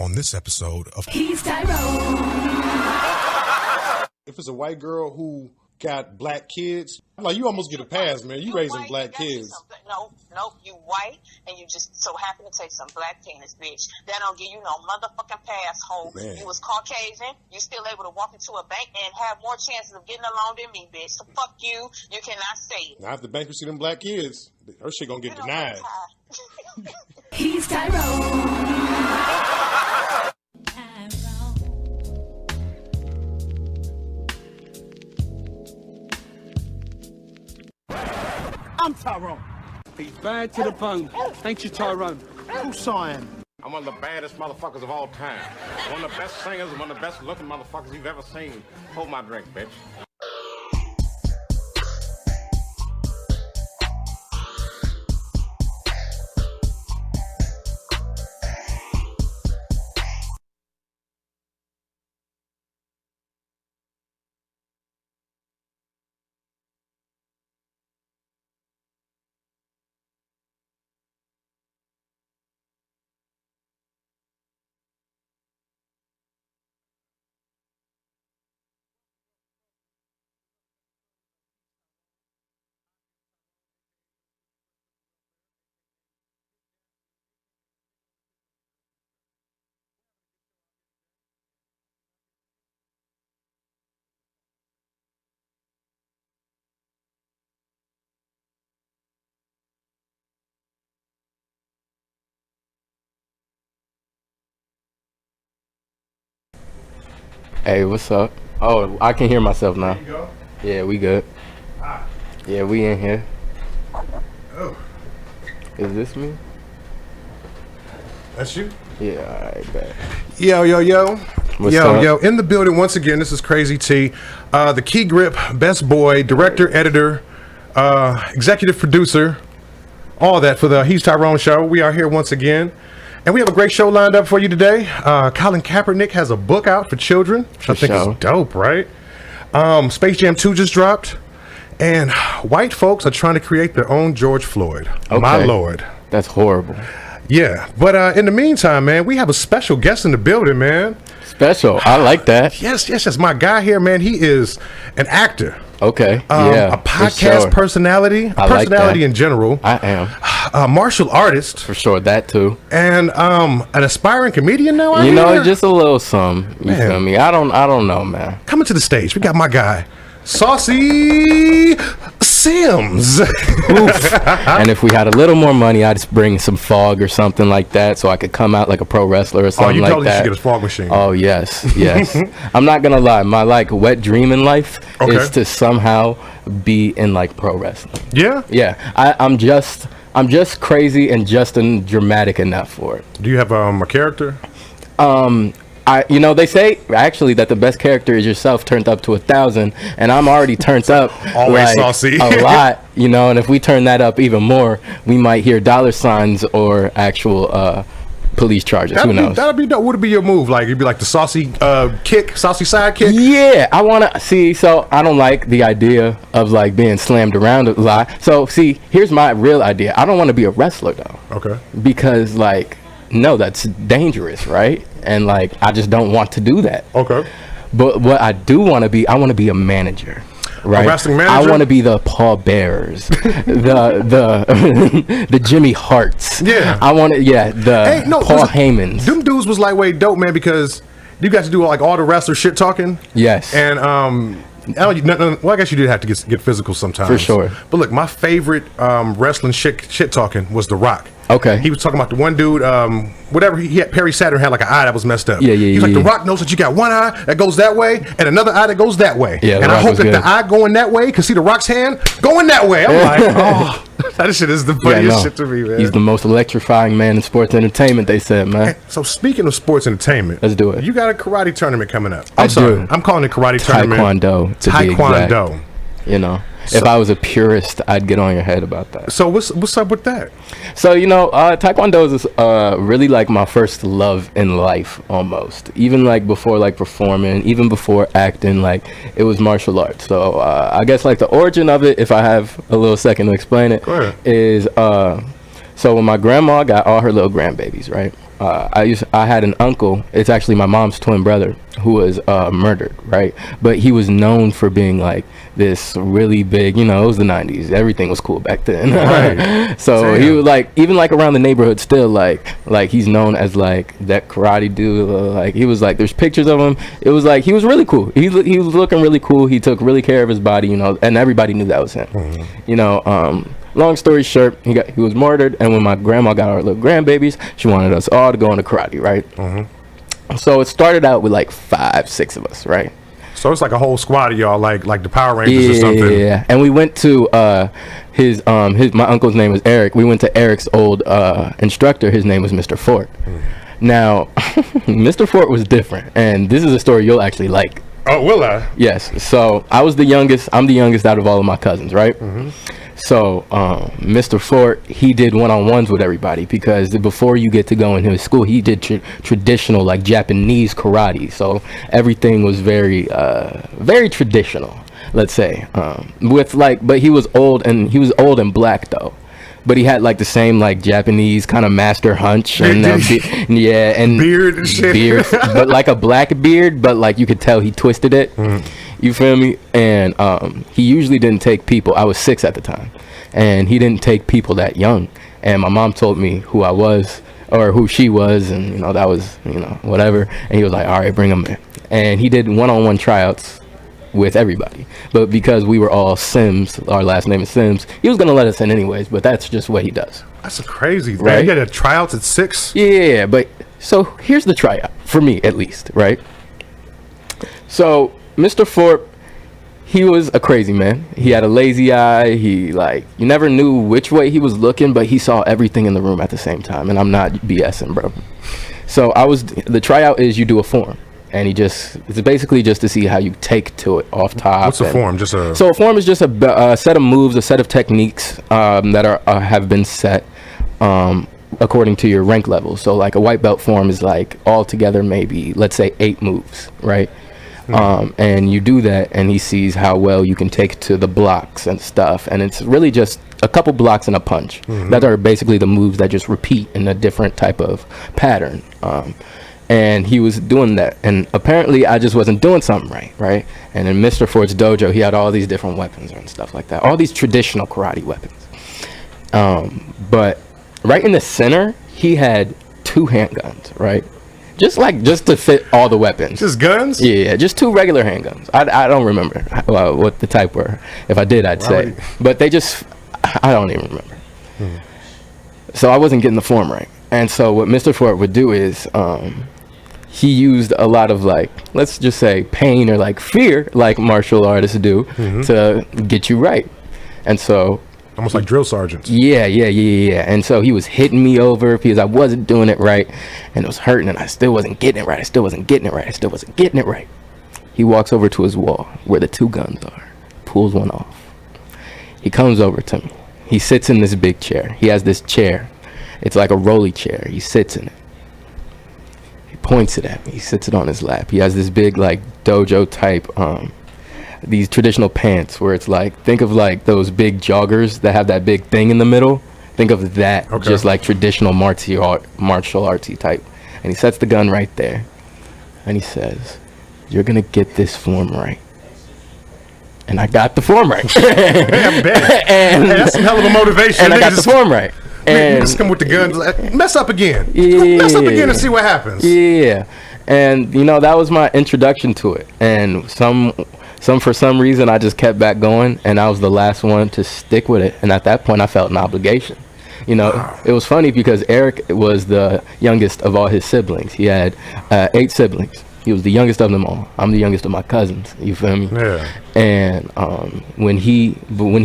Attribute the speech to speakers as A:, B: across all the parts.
A: on this episode of
B: He's Tyrone.
C: If it's a white girl who got black kids, I'm like, you almost get a pass, man. You raising black kids.
D: No, you white, and you just so happen to take some black penis, bitch. That don't give you no motherfucking pass, hoe.
C: Man.
D: You was Caucasian, you still able to walk into a bank and have more chances of getting a loan than me, bitch. So fuck you, you cannot say it.
C: Now, if the bank see them black kids, her shit gonna get denied.
B: He's Tyrone.
E: I'm Tyrone.
F: He's bad to the bone. Ain't you, Tyrone?
E: Who's I am?
G: I'm one of the baddest motherfuckers of all time. One of the best singers, one of the best looking motherfuckers you've ever seen. Hold my drink, bitch.
H: Hey, what's up? Oh, I can hear myself now.
C: There you go.
H: Yeah, we good. Yeah, we in here.
C: Oh,
H: Is this me?
C: that's you?
H: Yeah, alright, bet.
C: Yo.
H: What's up?
C: Yo, in the building once again. This is Crazy T, the Key Grip, best boy, director, editor, executive producer, all that for the He's Tyrone show. We are here once again, and we have a great show lined up for you today. Colin Kaepernick has a book out for children, which I think
H: sure.
C: is dope, right? Space Jam 2 just dropped, and white folks are trying to create their own George Floyd. My
H: Okay.
C: lord.
H: That's horrible.
C: Yeah, but in the meantime, man, we have a special guest in the building, man.
H: Special. I like that.
C: Yes. My guy here, man, he is an actor.
H: Okay.
C: A
H: Yeah. for
C: podcast
H: sure.
C: personality, a
H: I like
C: personality
H: that.
C: in general,
H: I am.
C: a martial artist,
H: For sure. That too.
C: and an aspiring comedian now. I
H: You know,
C: hear?
H: just a little some. You
C: Man.
H: feel me? I don't know, man.
C: Coming to the stage, we got my guy, Saucy Sims.
H: And if we had a little more money, I'd just bring some fog or something like that, so I could come out like a pro wrestler or
C: Oh,
H: something
C: you
H: like
C: totally should
H: that.
C: get a fog machine.
H: Oh yes. I'm not gonna lie. My like wet dream in life
C: Okay.
H: is to somehow be in like pro wrestling.
C: Yeah?
H: Yeah, I'm just crazy and just dramatic enough for it.
C: Do you have a character?
H: They say actually that the best character is yourself turned up to 1,000, and I'm already turned up
C: Always
H: like,
C: saucy.
H: a lot, and if we turn that up even more, we might hear dollar signs or actual police charges. Who knows?
C: That'd be dope. Would it be your move? Like, it'd be like the saucy kick, saucy side kick?
H: Yeah, I want to see. So I don't like the idea of like being slammed around a lot. So see, here's my real idea. I don't want to be a wrestler though,
C: Okay.
H: because like, no, that's dangerous, right? And like, I just don't want to do that.
C: Okay.
H: But what I do want to be, I want to be a manager. Right?
C: wrestling manager?
H: I want to be the Paul Bearers, the Jimmy Harts.
C: Yeah.
H: I want to, the Paul
C: listen,
H: Heymans.
C: Them dudes was like way dope, man, because you got to do like all the wrestler shit talking.
H: Yes.
C: And I guess you did have to get physical sometimes.
H: For sure.
C: But look, my favorite wrestling shit talking was The Rock.
H: Okay.
C: He was talking about the one dude, whatever he had. Perry Saturn had like an eye that was messed up.
H: Yeah.
C: He's like, The Rock knows that you got one eye that goes that way and another eye that goes that way.
H: Yeah, The
C: and I
H: Rock
C: hope
H: was
C: that
H: good.
C: the eye going that way can see The Rock's hand going that way. I'm like, oh, that shit is the funniest shit to me, man.
H: He's the most electrifying man in sports entertainment, they said, man.
C: So speaking of sports entertainment,
H: Let's do it.
C: You got a karate tournament coming up.
H: I
C: I'm sorry,
H: do.
C: I'm calling it karate tournament.
H: Taekwondo, to be exact.
C: Taekwondo.
H: If I was a purist, I'd get on your head about that.
C: So what's up with that?
H: So Taekwondo is really like my first love in life, almost. Even like before like performing, even before acting, like it was martial arts. So I guess like the origin of it, if I have a little second to explain it,
C: Go ahead.
H: is so when my grandma got all her little grandbabies, right? I had an uncle. It's actually my mom's twin brother who was murdered, right? But he was known for being like this really big. You know, it was the '90s. Everything was cool back then.
C: Right.
H: So
C: Damn.
H: he was like, even like around the neighborhood, still like he's known as like that karate dude. Like he was like, there's pictures of him. It was like he was really cool. He was looking really cool. He took really care of his body, you know, and everybody knew that was him. You know, long story short, he was murdered, and when my grandma got our little grandbabies, she wanted us all to go into karate, right? So it started out with like 5, 6 of us, right?
C: So it's like a whole squad of y'all, like the Power Rangers or something.
H: Yeah, and we went to my uncle's name was Eric. We went to Eric's old instructor. His name was Mr. Fort. Now, Mr. Fort was different, and this is a story you'll actually like.
C: Oh, will I?
H: Yes. So I was the youngest. I'm the youngest out of all of my cousins, right? So Mr. Fort, he did one-on-ones with everybody, because before you get to go in his school, he did traditional like Japanese karate. So everything was very very traditional, let's say. With like, but he was old and black though. But he had like the same like Japanese kind of master hunch and yeah, and
C: beard and shit.
H: but like a black beard, but like you could tell he twisted it. You feel me? And he usually didn't take people. I was 6 at the time, and he didn't take people that young. And my mom told me who I was or who she was, and you know that was, you know, whatever. And he was like, all right, bring him in. And he did one-on-one tryouts with everybody, but because we were all Sims, our last name is Sims, he was gonna let us in anyways. But that's just what he does.
C: That's a crazy thing.
H: Right?
C: You had tryouts at 6?
H: Yeah, but so here's the tryout for me, at least, right? So Mr. Fort, he was a crazy man. He had a lazy eye. He like, you never knew which way he was looking, but he saw everything in the room at the same time. And I'm not BSing, bro. So the tryout is you do a form. And it's basically just to see how you take to it off top.
C: What's a form?
H: So a form is just a set of moves, a set of techniques that have been set according to your rank level. So like a white belt form is like all together maybe, let's say 8 moves, right? And you do that, and he sees how well you can take to the blocks and stuff. And it's really just a couple blocks and a punch. That are basically the moves that just repeat in a different type of pattern. And he was doing that, and apparently I just wasn't doing something right? And in Mr. Ford's dojo, he had all these different weapons and stuff like that, all these traditional karate weapons. But right in the center, he had 2 handguns, right? Just to fit all the weapons.
C: Just guns?
H: Yeah, just 2 regular handguns. I don't remember what the type were. If I did, I'd say. But they just, I don't even remember. So I wasn't getting the form right. And so what Mr. Ford would do is, he used a lot of like, let's just say pain or like fear, like martial artists do, to get you right. And so
C: almost like drill sergeants.
H: Yeah. And so he was hitting me over because I wasn't doing it right, and it was hurting, and I still wasn't getting it right. He walks over to his wall where the 2 guns are, pulls one off. He comes over to me. He sits in this big chair. He has this chair. It's like a rolly chair. He sits in it. Points it at me. He sits it on his lap. He has this big like dojo type these traditional pants where it's like, think of like those big joggers that have that big thing in the middle. Think of that. Just like traditional martial artsy type. And he sets the gun right there, and he says, you're gonna get this form right. And I got the form right.
C: I bet. And that's some hell of a motivation.
H: And I got the form right. And
C: just come with the guns, like, mess up again.
H: Yeah.
C: Mess up again and see what happens.
H: Yeah. And you know, that was my introduction to it. And for some reason I just kept back going, and I was the last one to stick with it. And at that point I felt an obligation. You know, It was funny because Eric was the youngest of all his siblings. He had 8 siblings. He was the youngest of them all. I'm the youngest of my cousins. You feel me?
C: Yeah.
H: And when he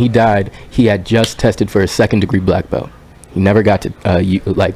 H: died, he had just tested for his 2nd degree black belt. He never got to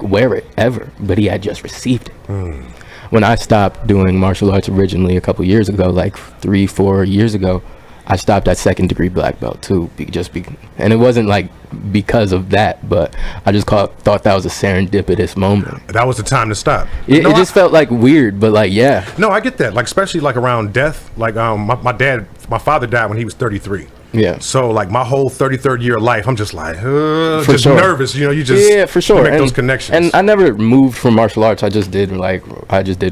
H: wear it ever, but he had just received it. When I stopped doing martial arts originally a couple years ago, like 3-4 years ago, I stopped at 2nd degree black belt too, and it wasn't like because of that, but I just thought that was a serendipitous moment.
C: That was the time to stop.
H: It just felt like weird, but like, yeah.
C: No, I get that. Like, especially like around death. Like my father died when he was 33.
H: Yeah.
C: So like my whole 33rd year of life, I'm just like, just
H: sure.
C: nervous. You know, you just
H: Yeah, for sure.
C: make those connections.
H: And I never moved from martial arts. I just did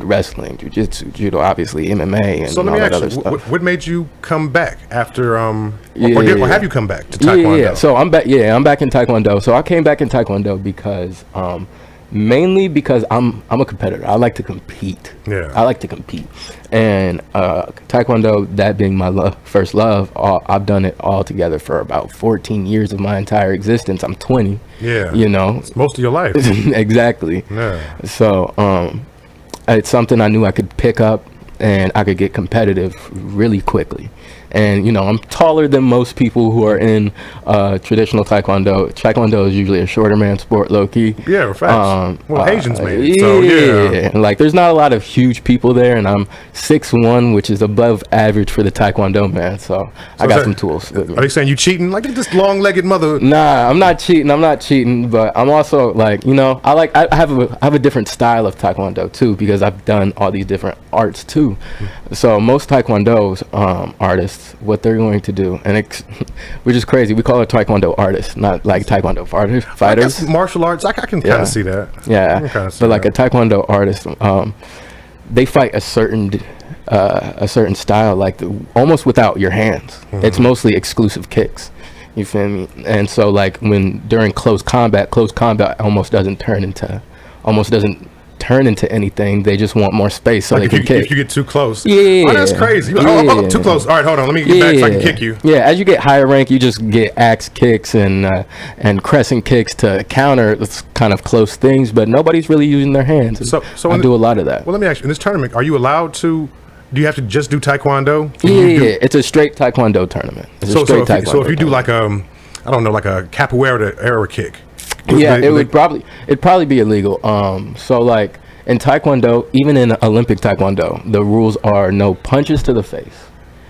H: wrestling, jiu-jitsu, judo, obviously MMA, and
C: So let
H: all
C: me
H: that
C: ask
H: other
C: you,
H: stuff.
C: what made you come back after or
H: Yeah.
C: have you come back to Taekwondo?
H: Yeah. So I'm back. Yeah, I'm back in Taekwondo. So I came back in Taekwondo because mainly because I'm a competitor. I like to compete.
C: Yeah.
H: I like to compete. And Taekwondo, that being my first love, I've done it all together for about 14 years of my entire existence. I'm 20.
C: Yeah.
H: You know.
C: It's most of your life.
H: Exactly.
C: Yeah.
H: So it's something I knew I could pick up and I could get competitive really quickly. And you know, I'm taller than most people who are in traditional Taekwondo. Taekwondo is usually a shorter man sport, low key.
C: Yeah, facts. Asians made it. So,
H: yeah. Like there's not a lot of huge people there, and I'm 6'1", which is above average for the Taekwondo man. So I got some tools with me.
C: Are they saying you cheating? Like this long-legged mother.
H: Nah, I'm not cheating, but I'm also like, you know, I have a different style of Taekwondo too, because I've done all these different arts too. So most Taekwondo's artists, what they're going to do, and which is crazy, we call it Taekwondo artists, not like Taekwondo fighters.
C: I guess martial arts, I can kind of see that.
H: Yeah, but like a Taekwondo artist, they fight a certain style, like almost without your hands. It's mostly exclusive kicks. You feel me? And so like when during close combat almost doesn't turn into anything. They just want more space so
C: like
H: they can kick.
C: If you get too close.
H: Yeah.
C: Oh, that's crazy.
H: Yeah.
C: Oh, too close. All right, hold on. Let me get back so I can kick you.
H: Yeah, as you get higher rank, you just get axe kicks and crescent kicks to counter this kind of close things, but nobody's really using their hands.
C: So
H: I do a lot of that.
C: Well, let me ask you, in this tournament, are you allowed to, do you have to just do Taekwondo?
H: Yeah, it's a straight Taekwondo tournament.
C: So if you do like I don't know, like a capoeira era kick.
H: It'd probably be illegal. So like in Taekwondo, even in Olympic Taekwondo, the rules are no punches to the face.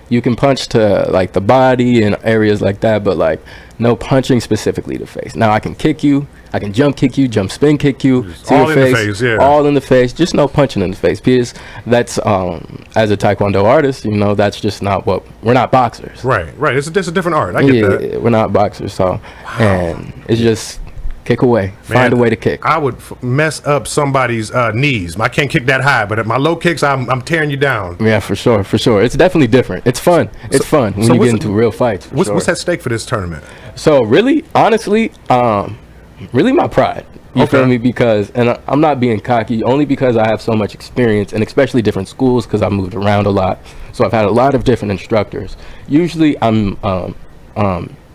H: You can punch to like the body and areas like that, but like no punching specifically to face. Now I can kick you, I can jump kick you, jump spin kick you to
C: all
H: your
C: in
H: face,
C: the face, yeah.
H: all in the face. Just no punching in the face, because that's as a Taekwondo artist, you know, that's just not what we're not boxers.
C: Right. It's a different art. I get that.
H: We're not boxers, so and it's just kick away. Find a way to kick.
C: I would mess up somebody's knees. I can't kick that high, but at my low kicks, I'm tearing you down.
H: Yeah, for sure. It's definitely different. It's fun. It's fun when you get into real fights.
C: What's at stake for this tournament?
H: So really, honestly, really my pride. You feel me? Because, and I'm not being cocky, only because I have so much experience, and especially different schools, because I've moved around a lot. So I've had a lot of different instructors. Usually I'm,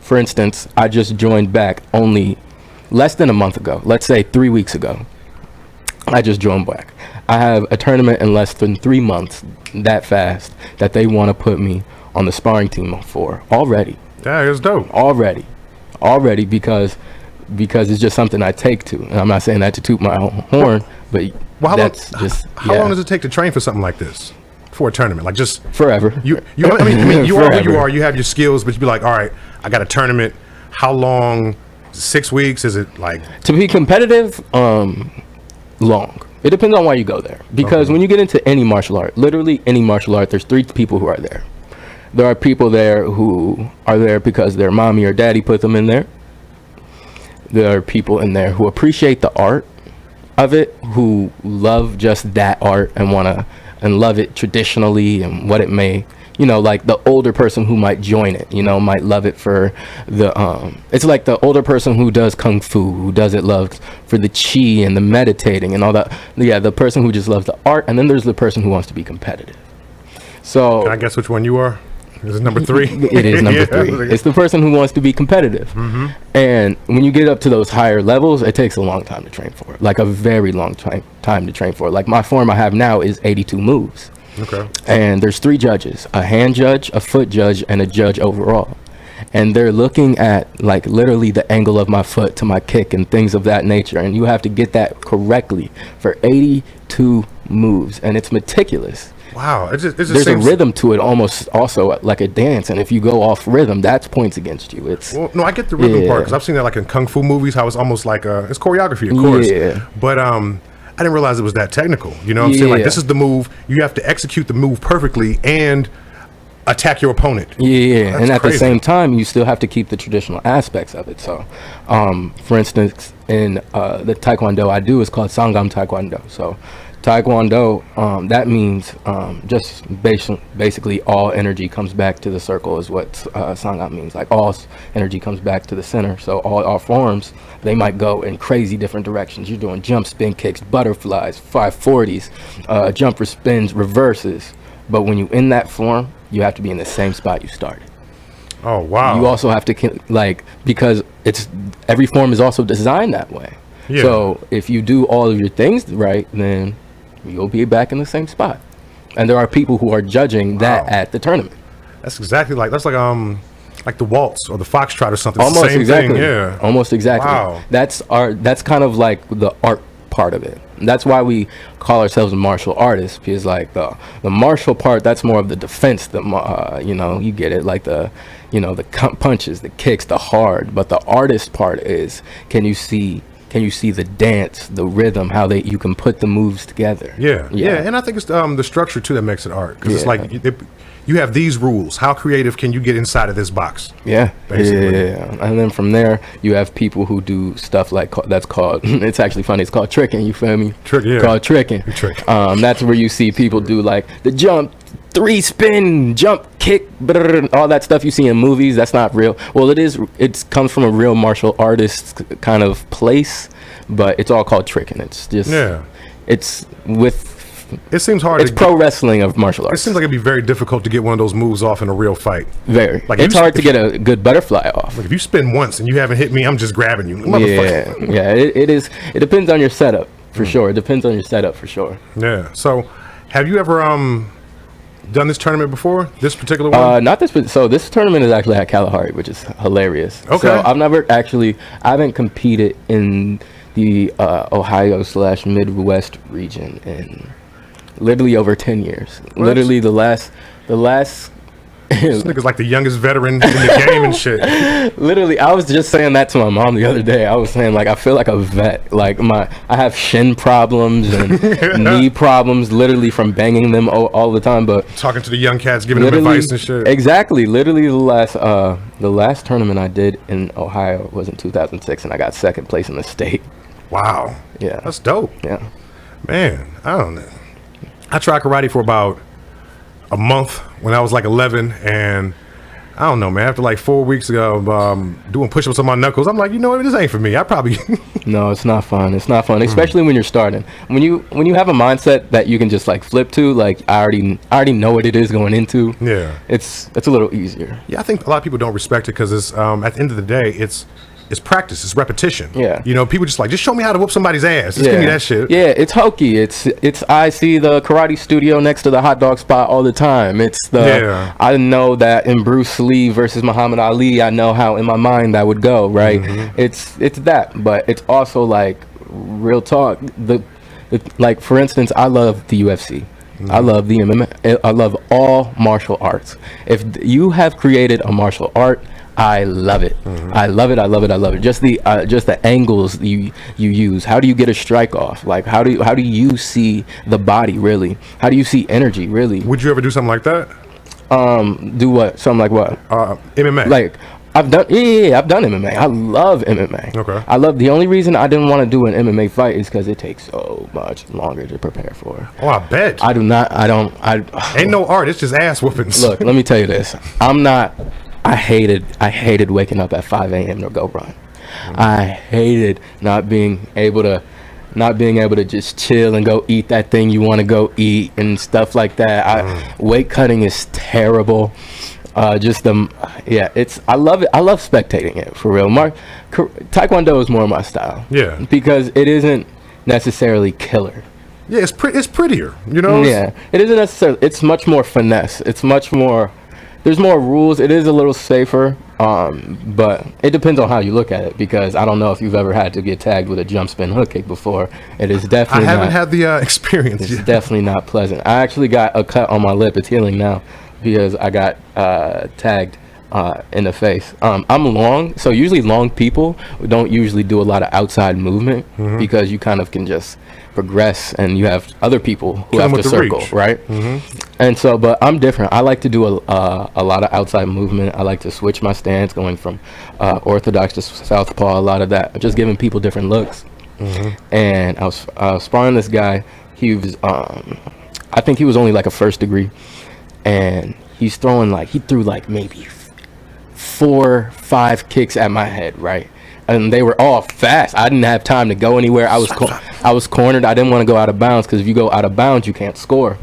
H: for instance, I just joined back only less than a month ago, let's say 3 weeks ago. I just joined back. I have a tournament in less than 3 months, that fast, that they want to put me on the sparring team for already.
C: That is dope.
H: Already, because it's just something I take to. And I'm not saying that to toot my own horn, but
C: how long does it take to train for something like this? For a tournament, like just
H: forever.
C: I mean, you are who you are. You have your skills, but you be like, all right, I got a tournament. How long? 6 weeks? Is it like
H: to be competitive? Long. It depends on why you go there. Because when you get into any martial art, literally any martial art, there's 3 people who are there. There are people there who are there because their mommy or daddy put them in there. There are people in there who appreciate the art of it, who love just that art and love it traditionally and what it may, you know, like the older person who might join it, you know, might love it for the it's like the older person who does kung fu, who does it love for the chi and the meditating and all that. Yeah, the person who just loves the art, and then there's the person who wants to be competitive. So
C: can I guess which one you are? Is it number 3?
H: It is number 3. It's the person who wants to be competitive. And when you get up to those higher levels, it takes a long time to train for. Like a very long time to train for. Like my form I have now is 82 moves.
C: Okay.
H: And there's 3 judges, a hand judge, a foot judge, and a judge overall. And they're looking at like literally the angle of my foot to my kick and things of that nature. And you have to get that correctly for 82 moves. And it's meticulous.
C: Wow.
H: There's a rhythm to it, almost also like a dance. And if you go off rhythm, that's points against you.
C: Well, no, I get the rhythm part because I've seen that like in kung fu movies, how it's almost like it's choreography, of course.
H: Yeah.
C: But I didn't realize it was that technical. You know what I'm saying? Like this is the move. You have to execute the move perfectly, and attack your opponent.
H: Yeah,
C: That's
H: and at
C: crazy.
H: the same time, you still have to keep the traditional aspects of it. So, for instance, in the Taekwondo I do is called Sangam Taekwondo. So, Taekwondo, that means just basically all energy comes back to the circle is what Sangam means. Like all energy comes back to the center. So all our forms, they might go in crazy different directions. You're doing jump, spin kicks, butterflies, 540s, jumper spins, reverses. But when you in that form, you have to be in the same spot you started.
C: Oh wow.
H: You also have to because it's every form is also designed that way.
C: Yeah.
H: So if you do all of your things right, then you'll be back in the same spot. And there are people who are judging that at the tournament.
C: That's exactly like the waltz or the foxtrot or something. It's
H: Almost
C: the same
H: exactly.
C: thing. Yeah.
H: Almost exactly.
C: Wow.
H: That's kind of like the art part of it. That's why we call ourselves martial artists, because like the martial part, that's more of the defense. You get it, like the punches, the kicks, the hard. But the artist part is, can you see the dance, the rhythm, how you can put the moves together?
C: Yeah. And I think it's the structure too that makes it art, because it's
H: Yeah.
C: like you have these rules. How creative can you get inside of this box?
H: Yeah,
C: Basically.
H: yeah. And then from there, you have people who do stuff that's called. It's actually funny. It's called tricking. You feel me?
C: Yeah.
H: Called tricking.
C: Trick.
H: That's where you see people do like the jump, 3 spin, jump, kick, all that stuff you see in movies. That's not real. Well, it is. It comes from a real martial artist kind of place, but it's all called tricking. It's just.
C: Yeah.
H: It's with.
C: It seems hard.
H: It's pro wrestling of martial
C: It
H: arts.
C: seems like it'd be very difficult to get one of those moves off in a real fight.
H: Very.
C: Like,
H: It's
C: if
H: hard to get a good butterfly off.
C: Like if you spin once and you haven't hit me, I'm just grabbing you, motherfucker.
H: Yeah. It is. It depends on your setup for sure. It depends on your setup for sure.
C: Yeah. So, have you ever done this tournament before? This particular one?
H: Not this, but so this tournament is actually at Kalahari, which is hilarious.
C: Okay.
H: So I haven't competed in the Ohio/Midwest region in literally over 10 years.
C: What?
H: Literally the last
C: This nigga's like the youngest veteran in the game and shit.
H: literally, I was just saying that to my mom the other day. I was saying, like, I feel like a vet. Like, I have shin problems and knee problems, literally from banging them all the time. But
C: Talking to the young cats, giving them
H: literally,
C: advice and shit.
H: exactly. Literally, the last tournament I did in Ohio was in 2006, and I got second place in the state.
C: Wow.
H: Yeah,
C: That's dope.
H: yeah.
C: Man, I don't know. I tried karate for about a month when I was like 11, and I don't know, man. After like 4 weeks ago, doing push-ups on my knuckles, I'm like, you know what, this ain't for me. I probably
H: No, it's not fun. It's not fun, especially when you're starting. When you have a mindset that you can just like flip to, like I already know what it is going into.
C: Yeah.
H: It's a little easier.
C: Yeah, I think a lot of people don't respect it because it's at the end of the day, it's practice, it's repetition.
H: Yeah.
C: You know, people just show me how to whoop somebody's ass. Just give me that shit.
H: Yeah, it's hokey. It's I see the karate studio next to the hot dog spot all the time.
C: Yeah.
H: I know that in Bruce Lee versus Muhammad Ali, I know how in my mind that would go, right?
C: Mm-hmm.
H: It's that, but it's also like real talk. Like for instance, I love the UFC. I love the MMA. I love all martial arts. If you have created a martial art, I love it. I love it. I love it. I love it. Just the angles you use. How do you get a strike off? Like how do you see the body really? How do you see energy really?
C: Would you ever do something like that?
H: Do what? Something like what?
C: MMA.
H: Like I've done MMA. I love MMA.
C: Okay.
H: I love the only reason I didn't want to do an MMA fight is because it takes so much longer to prepare for.
C: Oh, I bet.
H: I
C: Ain't no art. It's just ass whoopings.
H: Look, let me tell you this. I hated waking up at 5 a.m. to go run. I hated not being able to just chill and go eat that thing you want to go eat and stuff like that. Weight cutting is terrible. I love it. I love spectating it for real. Taekwondo is more my style.
C: Yeah.
H: Because it isn't necessarily killer.
C: Yeah, it's prettier, you know?
H: Yeah, it isn't necessarily. It's much more finesse. It's much more. There's more rules. It is a little safer, but it depends on how you look at it. Because I don't know if you've ever had to get tagged with a jump spin hook kick before. It is definitely.
C: I haven't had the experience
H: It's
C: yet.
H: definitely not pleasant. I actually got a cut on my lip. It's healing now because I got tagged in the face. I'm long, so usually long people don't usually do a lot of outside movement because you kind of can just progress, and you have other people who
C: Kill 'em
H: have to
C: with the
H: circle,
C: reach.
H: right? And so, but I'm different. I like to do a lot of outside movement. I like to switch my stance, going from orthodox to southpaw. A lot of that, just giving people different looks. And I was sparring this guy. He was, I think he was only like a first degree, and he's throwing like, he threw like maybe 4-5 kicks at my head, right? And they were all fast. I didn't have time to go anywhere. I was cornered. I didn't want to go out of bounds, because if you go out of bounds, you can't score.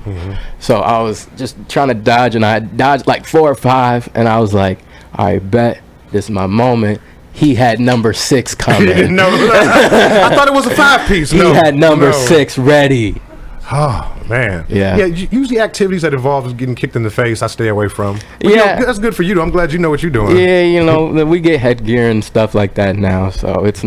H: So I was just trying to dodge, and I dodged like 4 or 5, and I was like, all right, bet this is my moment. He had number 6 coming.
C: No, I thought it was a 5-piece.
H: He had number 6 ready.
C: Oh man,
H: Yeah.
C: Usually activities that involve getting kicked in the face, I stay away from. But,
H: Yeah.
C: that's good for you, though. I'm glad you know what you're doing.
H: Yeah, we get headgear and stuff like that now, so it's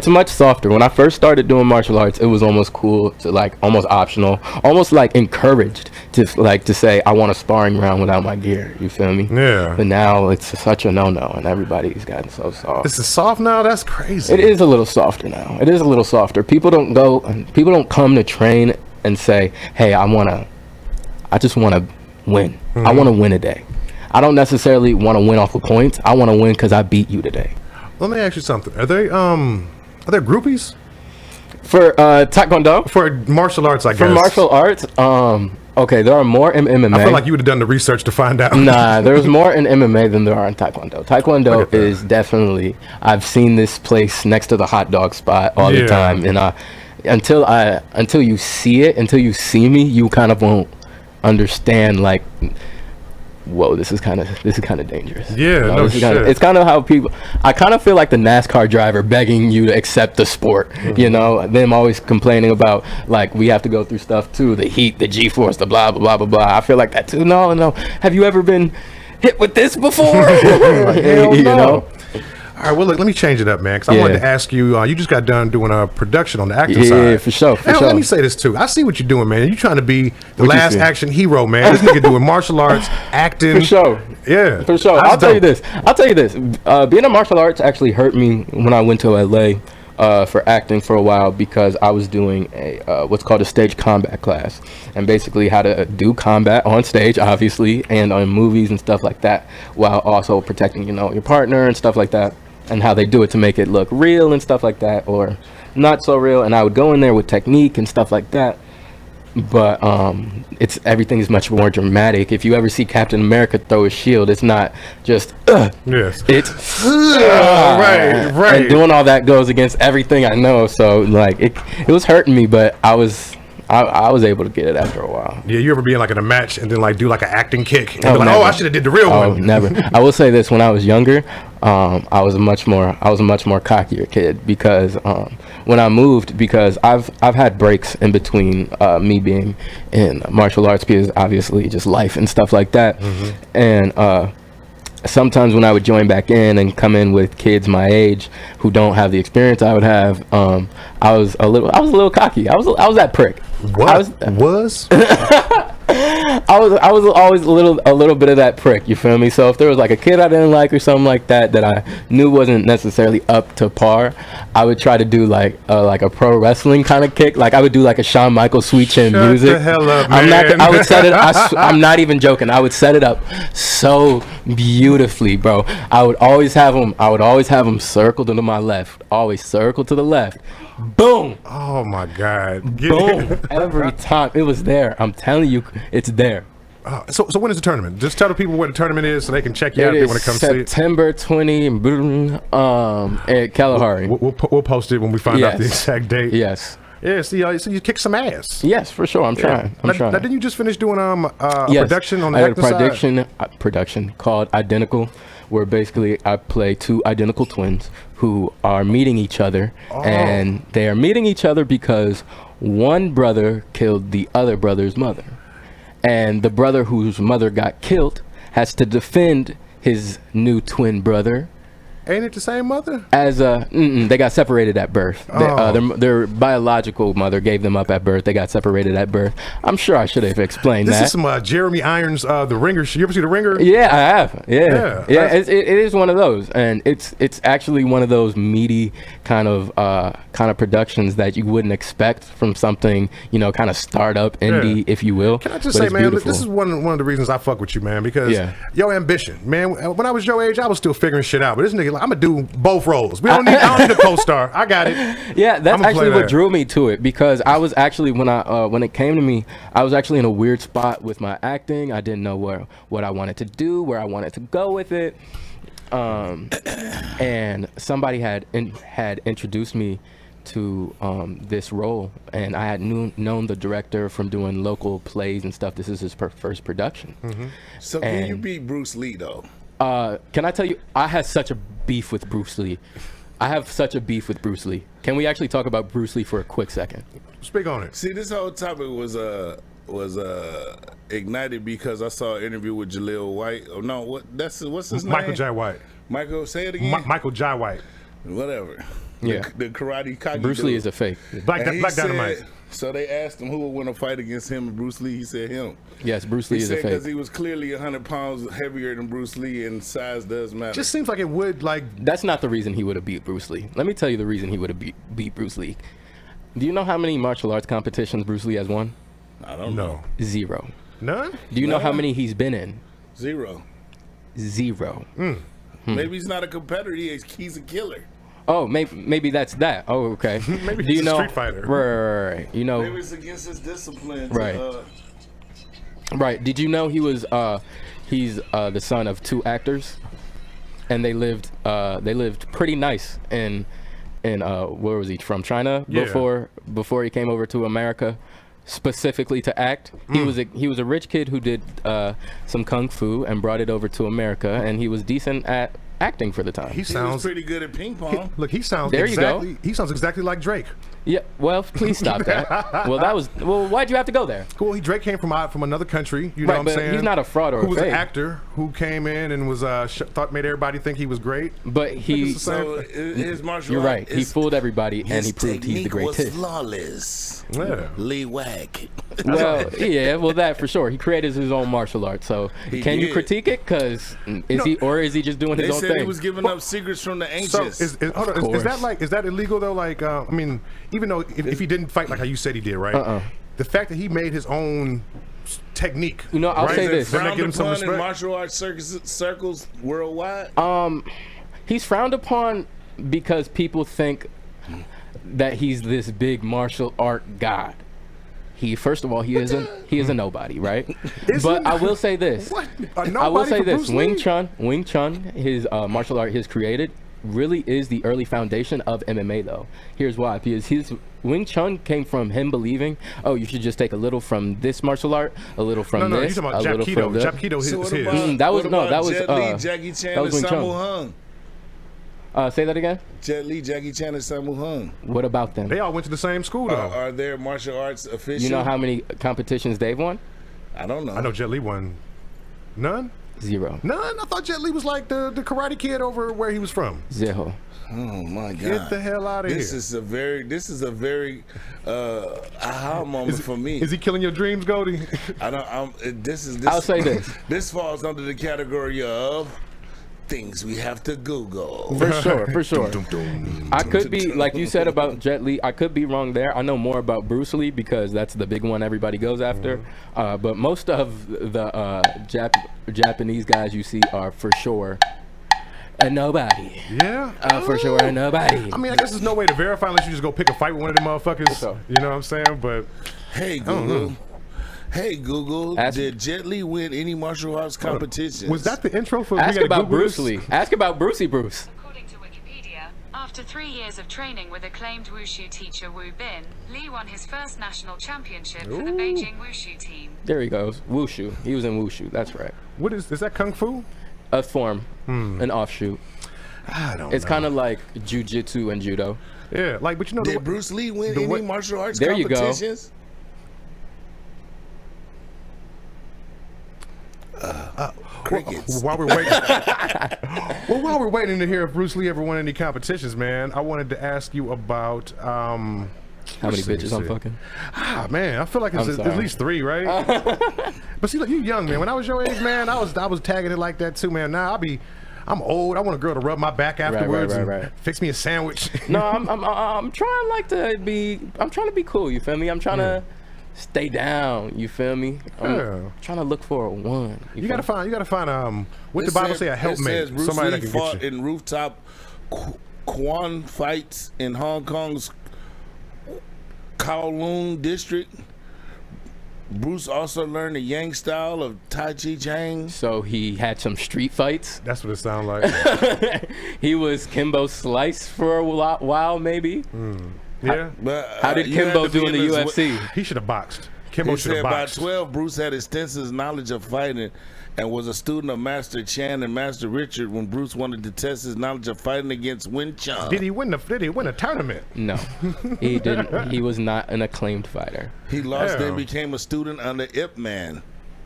H: much softer. When I first started doing martial arts, it was almost cool to like, almost optional, almost like encouraged to say, I want a sparring round without my gear. You feel me?
C: Yeah.
H: But now it's such a no-no, and everybody's gotten so soft.
C: This is soft now. That's crazy.
H: It is a little softer now. It is a little softer. People don't come to train and say, hey, I just want to win. I want to win today. I don't necessarily want to win off of points. I want to win because I beat you today.
C: Let me ask you something. Are there groupies
H: For Taekwondo?
C: for martial arts? I guess
H: For martial arts, okay, there are more in MMA.
C: I feel like you would have done the research to find out.
H: Nah, there's more in MMA than there are in Taekwondo. Taekwondo
C: Look at that.
H: is definitely, I've seen this place next to the hot dog spot all
C: Yeah.
H: the time, and until you see me, you kind of won't understand, like, whoa, this is kind of dangerous.
C: Yeah, no
H: this is
C: shit.
H: it's kind of how people, I kind of feel like the NASCAR driver begging you to accept the sport, you know, them always complaining about, like, we have to go through stuff too, the heat, the G-force, the blah, blah, blah, blah, blah. I feel like that too. No. Have you ever been hit with this before?
C: Hell
H: You
C: no.
H: know?
C: All right, well, look, let me change it up, man, because I wanted to ask you. You just got done doing a production on the acting side.
H: Yeah, for sure.
C: Hell, let me say this too. I see what you're doing, man. You're trying to be the
H: What you
C: last
H: see?
C: action hero, man. This nigga doing martial arts, acting.
H: For sure.
C: Yeah,
H: For sure.
C: That's
H: I'll tell you
C: dope.
H: this. Being a martial arts actually hurt me when I went to LA for acting for a while, because I was doing a what's called a stage combat class, and basically how to do combat on stage, obviously, and on movies and stuff like that, while also protecting, your partner and stuff like that, and how they do it to make it look real and stuff like that, or not so real. And I would go in there with technique and stuff like that. But everything is much more dramatic. If you ever see Captain America throw his shield, it's not just
C: Yes.
H: it's
C: right.
H: and doing all that goes against everything I know. So like it was hurting me, but I was able to get it after a while.
C: Yeah, you ever be in like in a match and then like do like an acting kick and
H: Oh,
C: be like,
H: never.
C: oh, I should have did the real
H: Oh,
C: one.
H: never. I will say this: when I was younger, I was a much more cockier kid, because when I moved, because I've had breaks in between me being in martial arts, because obviously just life and stuff like that, and sometimes when I would join back in and come in with kids my age who don't have the experience I would have, I was a little cocky. I was that prick.
C: What
H: I
C: was?
H: I was always a little bit of that prick, you feel me? So if there was like a kid I didn't like or something like that I knew wasn't necessarily up to par, I would try to do like a pro wrestling kind of kick. Like I would do like a Shawn Michaels sweet chin
C: Shut
H: music.
C: the hell up,
H: I'm
C: man.
H: not. I would set it. I'm not even joking. I would set it up so beautifully, bro. I would always have them circled to my left. Always circle to the left. Boom.
C: Oh my God.
H: Boom. Every time it was there. I'm telling you, it's there.
C: So when is the tournament? Just tell the people what the tournament is so they can check you out if they want to come see it.
H: September 20 at Kalahari.
C: We'll post it when we find out the
H: Yes.
C: exact date.
H: Yes.
C: Yeah, so you kick some ass.
H: Yes, for sure. I'm trying. I'm
C: Now,
H: trying.
C: didn't you just finish doing a
H: Yes.
C: production on the
H: I had
C: acting side?
H: production called Identical, where basically I play two identical twins who are meeting each other, and they are meeting each other because one brother killed the other brother's mother, and the brother whose mother got killed has to defend his new twin brother
C: Ain't it the same mother?
H: As they got separated at birth. Their biological mother gave them up at birth. They got separated at birth. I'm sure I should have explained
C: This
H: that.
C: is some Jeremy Irons, The Ringer. You ever see The Ringer?
H: Yeah, I have. Yeah.
C: Yeah.
H: It is one of those, and it's actually one of those meaty kind of productions that you wouldn't expect from something, you know, kind of startup indie, if you will.
C: Can I just
H: But
C: say,
H: it's
C: man,
H: beautiful.
C: this is one of the reasons I fuck with you, man, because
H: Yeah.
C: your ambition, man. When I was your age, I was still figuring shit out, but this nigga, like, I'm gonna do both roles. I don't need a co-star. I got it.
H: Yeah, that's
C: I'ma
H: actually
C: play
H: what
C: that.
H: drew me to it, because I was actually when it came to me, I was actually in a weird spot with my acting. I didn't know what I wanted to do, where I wanted to go with it. And somebody had introduced me to this role, and I had known the director from doing local plays and stuff. This is his first production.
A: So can you beat Bruce Lee though?
H: Can I tell you, I had such a beef with Bruce Lee. I have such a beef with Bruce Lee. Can we actually talk about Bruce Lee for a quick second?
C: Speak on it.
A: See, this whole topic was ignited because I saw an interview with Jaleel White. Oh no, what's his
C: Michael
A: name?
C: J. White.
A: Michael, say it again.
C: Michael J. White.
A: Whatever.
H: Yeah.
A: The karate Kage
H: Bruce Lee
A: dude.
H: is a fake.
C: Black
A: And he
C: Dynamite.
A: said- so they asked him who would win a fight against him and Bruce Lee. He said him.
H: Yes, Bruce Lee
A: He
H: is a
A: said because
H: fake.
A: he was clearly 100 pounds heavier than Bruce Lee, and size does matter.
C: Just seems like it would, like,
H: That's not the reason he would have beat Bruce Lee. Let me tell you the reason he would have beat Bruce Lee. Do you know how many martial arts competitions Bruce Lee has won?
A: I don't know.
C: no.
H: 0.
C: None?
H: Do you know how
A: None.
H: many he's been in?
A: 0.
H: 0.
A: Maybe he's not a competitor. He's a killer.
H: Oh, maybe that's that. Oh, okay.
C: Maybe
H: Do you
C: he's a
H: know?
C: street fighter.
H: Right. You know.
A: Maybe it's against his discipline.
H: Right. Right. Did you know he was he's the son of 2 actors,
C: Mm-hmm.
H: and they lived pretty nice in where was he from? China
C: Yeah.
H: before he came over to America specifically to act. He was a rich kid who did some kung fu and brought it over to America, and he was decent at acting for the time.
C: He
A: He was
C: sounds
A: pretty good at ping pong.
C: Look, he sounds
H: There you go.
C: exactly. He sounds exactly like Drake.
H: Yeah, well, please stop that. Well, why'd you have to go there?
C: Well, Drake came from another country. You know
H: Right,
C: what I'm
H: but
C: saying?
H: he's not a fraud or
C: who
H: a
C: was an
H: fake.
C: actor who came in and was made everybody think he was great.
H: But he,
A: So his martial
H: you're
A: art
H: right. He
A: is-
H: fooled everybody, and
A: his
H: he proved he's the
A: technique was
H: greatest.
A: flawless.
C: Yeah.
A: Lee Whack.
H: Well, yeah, well, that for sure. He created his own martial art. So,
A: He
H: can you
A: did.
H: critique it? Because is he just doing
A: They
H: his own
A: said
H: thing?
A: he was giving up secrets from the
C: So
A: ancients.
C: hold on,
H: Of
C: is that
H: course.
C: is that illegal though? Like, I mean, even though if he didn't fight like how you said he did, right? The fact that he made his own technique.
H: You know, I'll
C: right?
H: say this.
C: Doesn't that
A: Frowned
C: give him some
A: upon in
C: respect?
A: martial arts circles worldwide.
H: He's frowned upon because people think that he's this big martial art god. First of all, he is a nobody, right? But I will say this.
C: What? A
H: I will
C: nobody
H: say
C: for
H: this.
C: Bruce Lee?
H: Wing Chun, his martial art he's created, really is the early foundation of MMA, though. Here's why: because his Wing Chun came from him believing, oh, you should just take a little from this martial art, a little from
C: No,
H: this,
C: you're talking
H: a
C: about
H: little
C: Jap
H: from
C: Keto.
H: that.
C: Jap Keto is
A: So what
C: his.
A: about,
H: that was-
A: what
H: no,
A: about
H: that was,
A: Jet Li, Jackie Chan,
H: that was
A: and
H: Wing Chun.
A: Sammo Hung?
H: Say that again.
A: Jet Li, Jackie Chan, and Sammo Hung.
H: What about them?
C: They all went to the same school though.
A: Are there martial arts officials?
H: You know how many competitions they've won?
A: I don't know.
C: I know Jet Li won. None.
H: 0.
C: None. I thought Jet Li was like the Karate Kid over where he was from.
H: 0.
A: Oh my God!
C: Get the hell out of here.
A: This is a very aha moment for me.
C: Is he killing your dreams, Goldie?
A: I don't. This is.
H: I'll say this.
A: This falls under the category of things we have to Google.
H: For sure. I could be, like you said about Jet Li, I could be wrong there. I know more about Bruce Lee because that's the big one everybody goes after. But most of the Japanese guys you see are for sure a nobody.
C: Yeah.
H: For sure a nobody.
C: I mean, I guess there's no way to verify unless you just go pick a fight with one of them motherfuckers.
H: So.
C: You know what I'm saying? But
A: Hey Google. Hey Google.
H: Ask-
A: Did Jet Li win any martial arts competitions?
C: was that the intro for?
H: Ask
C: we gotta
H: about
C: Google
H: Bruce
C: this?
H: Lee. Ask about Brucey Bruce.
I: According to Wikipedia, after 3 years of training with acclaimed wushu teacher Wu Bin, Lee won his first national championship for the Beijing wushu team.
H: There he goes. Wushu. He was in Wushu. That's right.
C: What is that? Kung Fu?
H: A form, an offshoot.
C: I don't.
H: It's
C: know.
H: kind of like jujitsu and judo.
C: Yeah, like, but you know,
A: Did Bruce Lee win
C: the
A: any
C: way-
A: martial arts
H: There you go.
A: competitions? crickets.
C: While we're waiting, while we're waiting to hear if Bruce Lee ever won any competitions, man, I wanted to ask you about
H: How many bitches I'm fucking?
C: Ah, man, I feel like it's at least 3, right? But see, look, you young, man. When I was your age, man, I was tagging it like that too, man. Now I'm old. I want a girl to rub my back afterwards and fix me a sandwich.
H: No, I'm trying I'm trying to be cool. You feel me? I'm trying to stay down. You feel me? I'm trying to look for a one. You gotta find
C: what the Bible say, a helpmate, somebody that can
A: fought
C: get you.
A: in rooftop Quan fights in Hong Kong's Kowloon district. Bruce also learned the Yang style of Tai Chi Chang.
H: So he had some street fights.
C: That's what it sounds like.
H: He was Kimbo Slice for a while, maybe.
C: Yeah.
H: How did Kimbo do in the UFC?
C: He should have boxed. Kimbo should have boxed.
A: By 12, Bruce had extensive knowledge of fighting and was a student of Master Chan and Master Richard when Bruce wanted to test his knowledge of fighting against Wing Chun.
C: Did he win a tournament?
H: No, he didn't. He was not an acclaimed fighter.
A: He lost and became a student under Ip Man.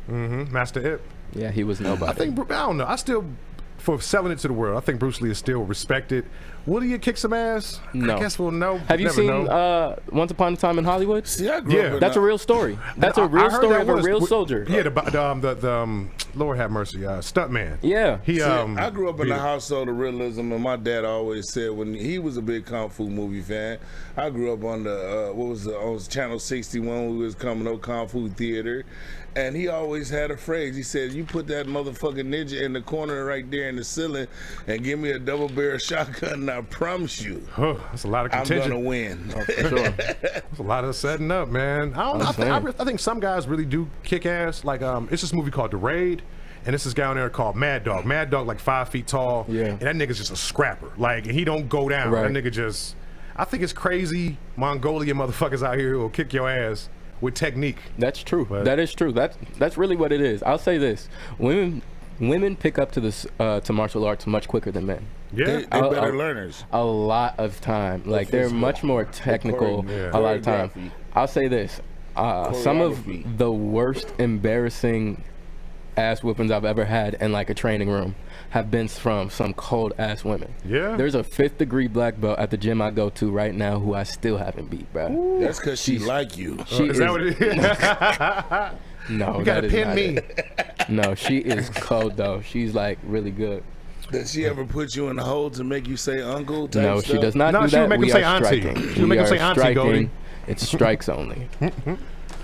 C: Master Ip.
H: Yeah, he was nobody.
C: I don't know. I still, for selling it to the world, I think Bruce Lee is still respected. Will he kick some ass?
H: No.
C: I guess we'll know.
H: Have you seen Once Upon a Time in Hollywood?
A: See, I grew up
H: That's a real story. That's a real story of a real soldier.
C: Yeah, the Lord have mercy, stuntman.
H: Yeah.
A: I grew up in a household of realism, and my dad always said when he was a big kung fu movie fan. I grew up on on Channel 61 when we was coming to Kung Fu Theater, and he always had a phrase. He said, "You put that motherfucking ninja in the corner right there in the ceiling, and give me a double barrel shotgun, and I promise you,
C: that's a lot of contingent.
A: I'm gonna win."
H: Oh, for sure.
C: That's a lot of setting up, man. I think some guys really do kick ass. Like it's this movie called The Raid. And this is guy on there called Mad Dog. Mad Dog, like 5 feet tall.
H: Yeah.
C: And that nigga's just a scrapper. Like, and he don't go down.
H: Right.
C: That nigga just, I think it's crazy Mongolian motherfuckers out here who will kick your ass with technique.
H: That's true. That is true. That's really what it is. I'll say this: women pick up to martial arts much quicker than men.
C: Yeah,
A: they're better learners.
H: A lot of time. Like they're much more technical. A lot of time. I'll say this: some of the worst embarrassing ass whoopings I've ever had in like a training room have been from some cold ass women.
C: Yeah.
H: There's a 5th degree black belt at the gym I go to right now who I still haven't beat, bro.
A: Ooh. That's because she like you.
C: Is that what it is?
H: No,
C: you gotta pin me.
H: No, she is cold though. She's like really good.
A: Does she ever put you in the hole to make you say uncle?
H: No, she does not do that.
C: She would make him say auntie.
H: She would
C: make him say auntie, Goldie.
H: It's strikes only.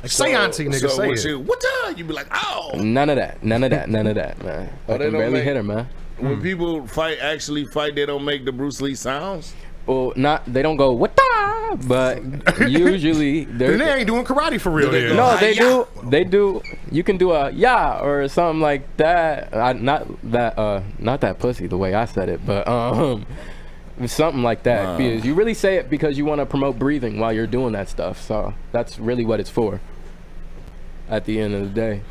C: Say auntie, nigga, say it.
A: So what time? You be like, oh.
H: None of that, man. I can barely hit her, man.
A: When people actually fight, they don't make the Bruce Lee sounds?
H: Well, they don't go, what the? But usually
C: they ain't doing karate for real.
H: No, they do. They do. You can do a yeah or something like that. Not that pussy the way I said it, but something like that. Because you really say it because you want to promote breathing while you're doing that stuff. So that's really what it's for. At the end of the day,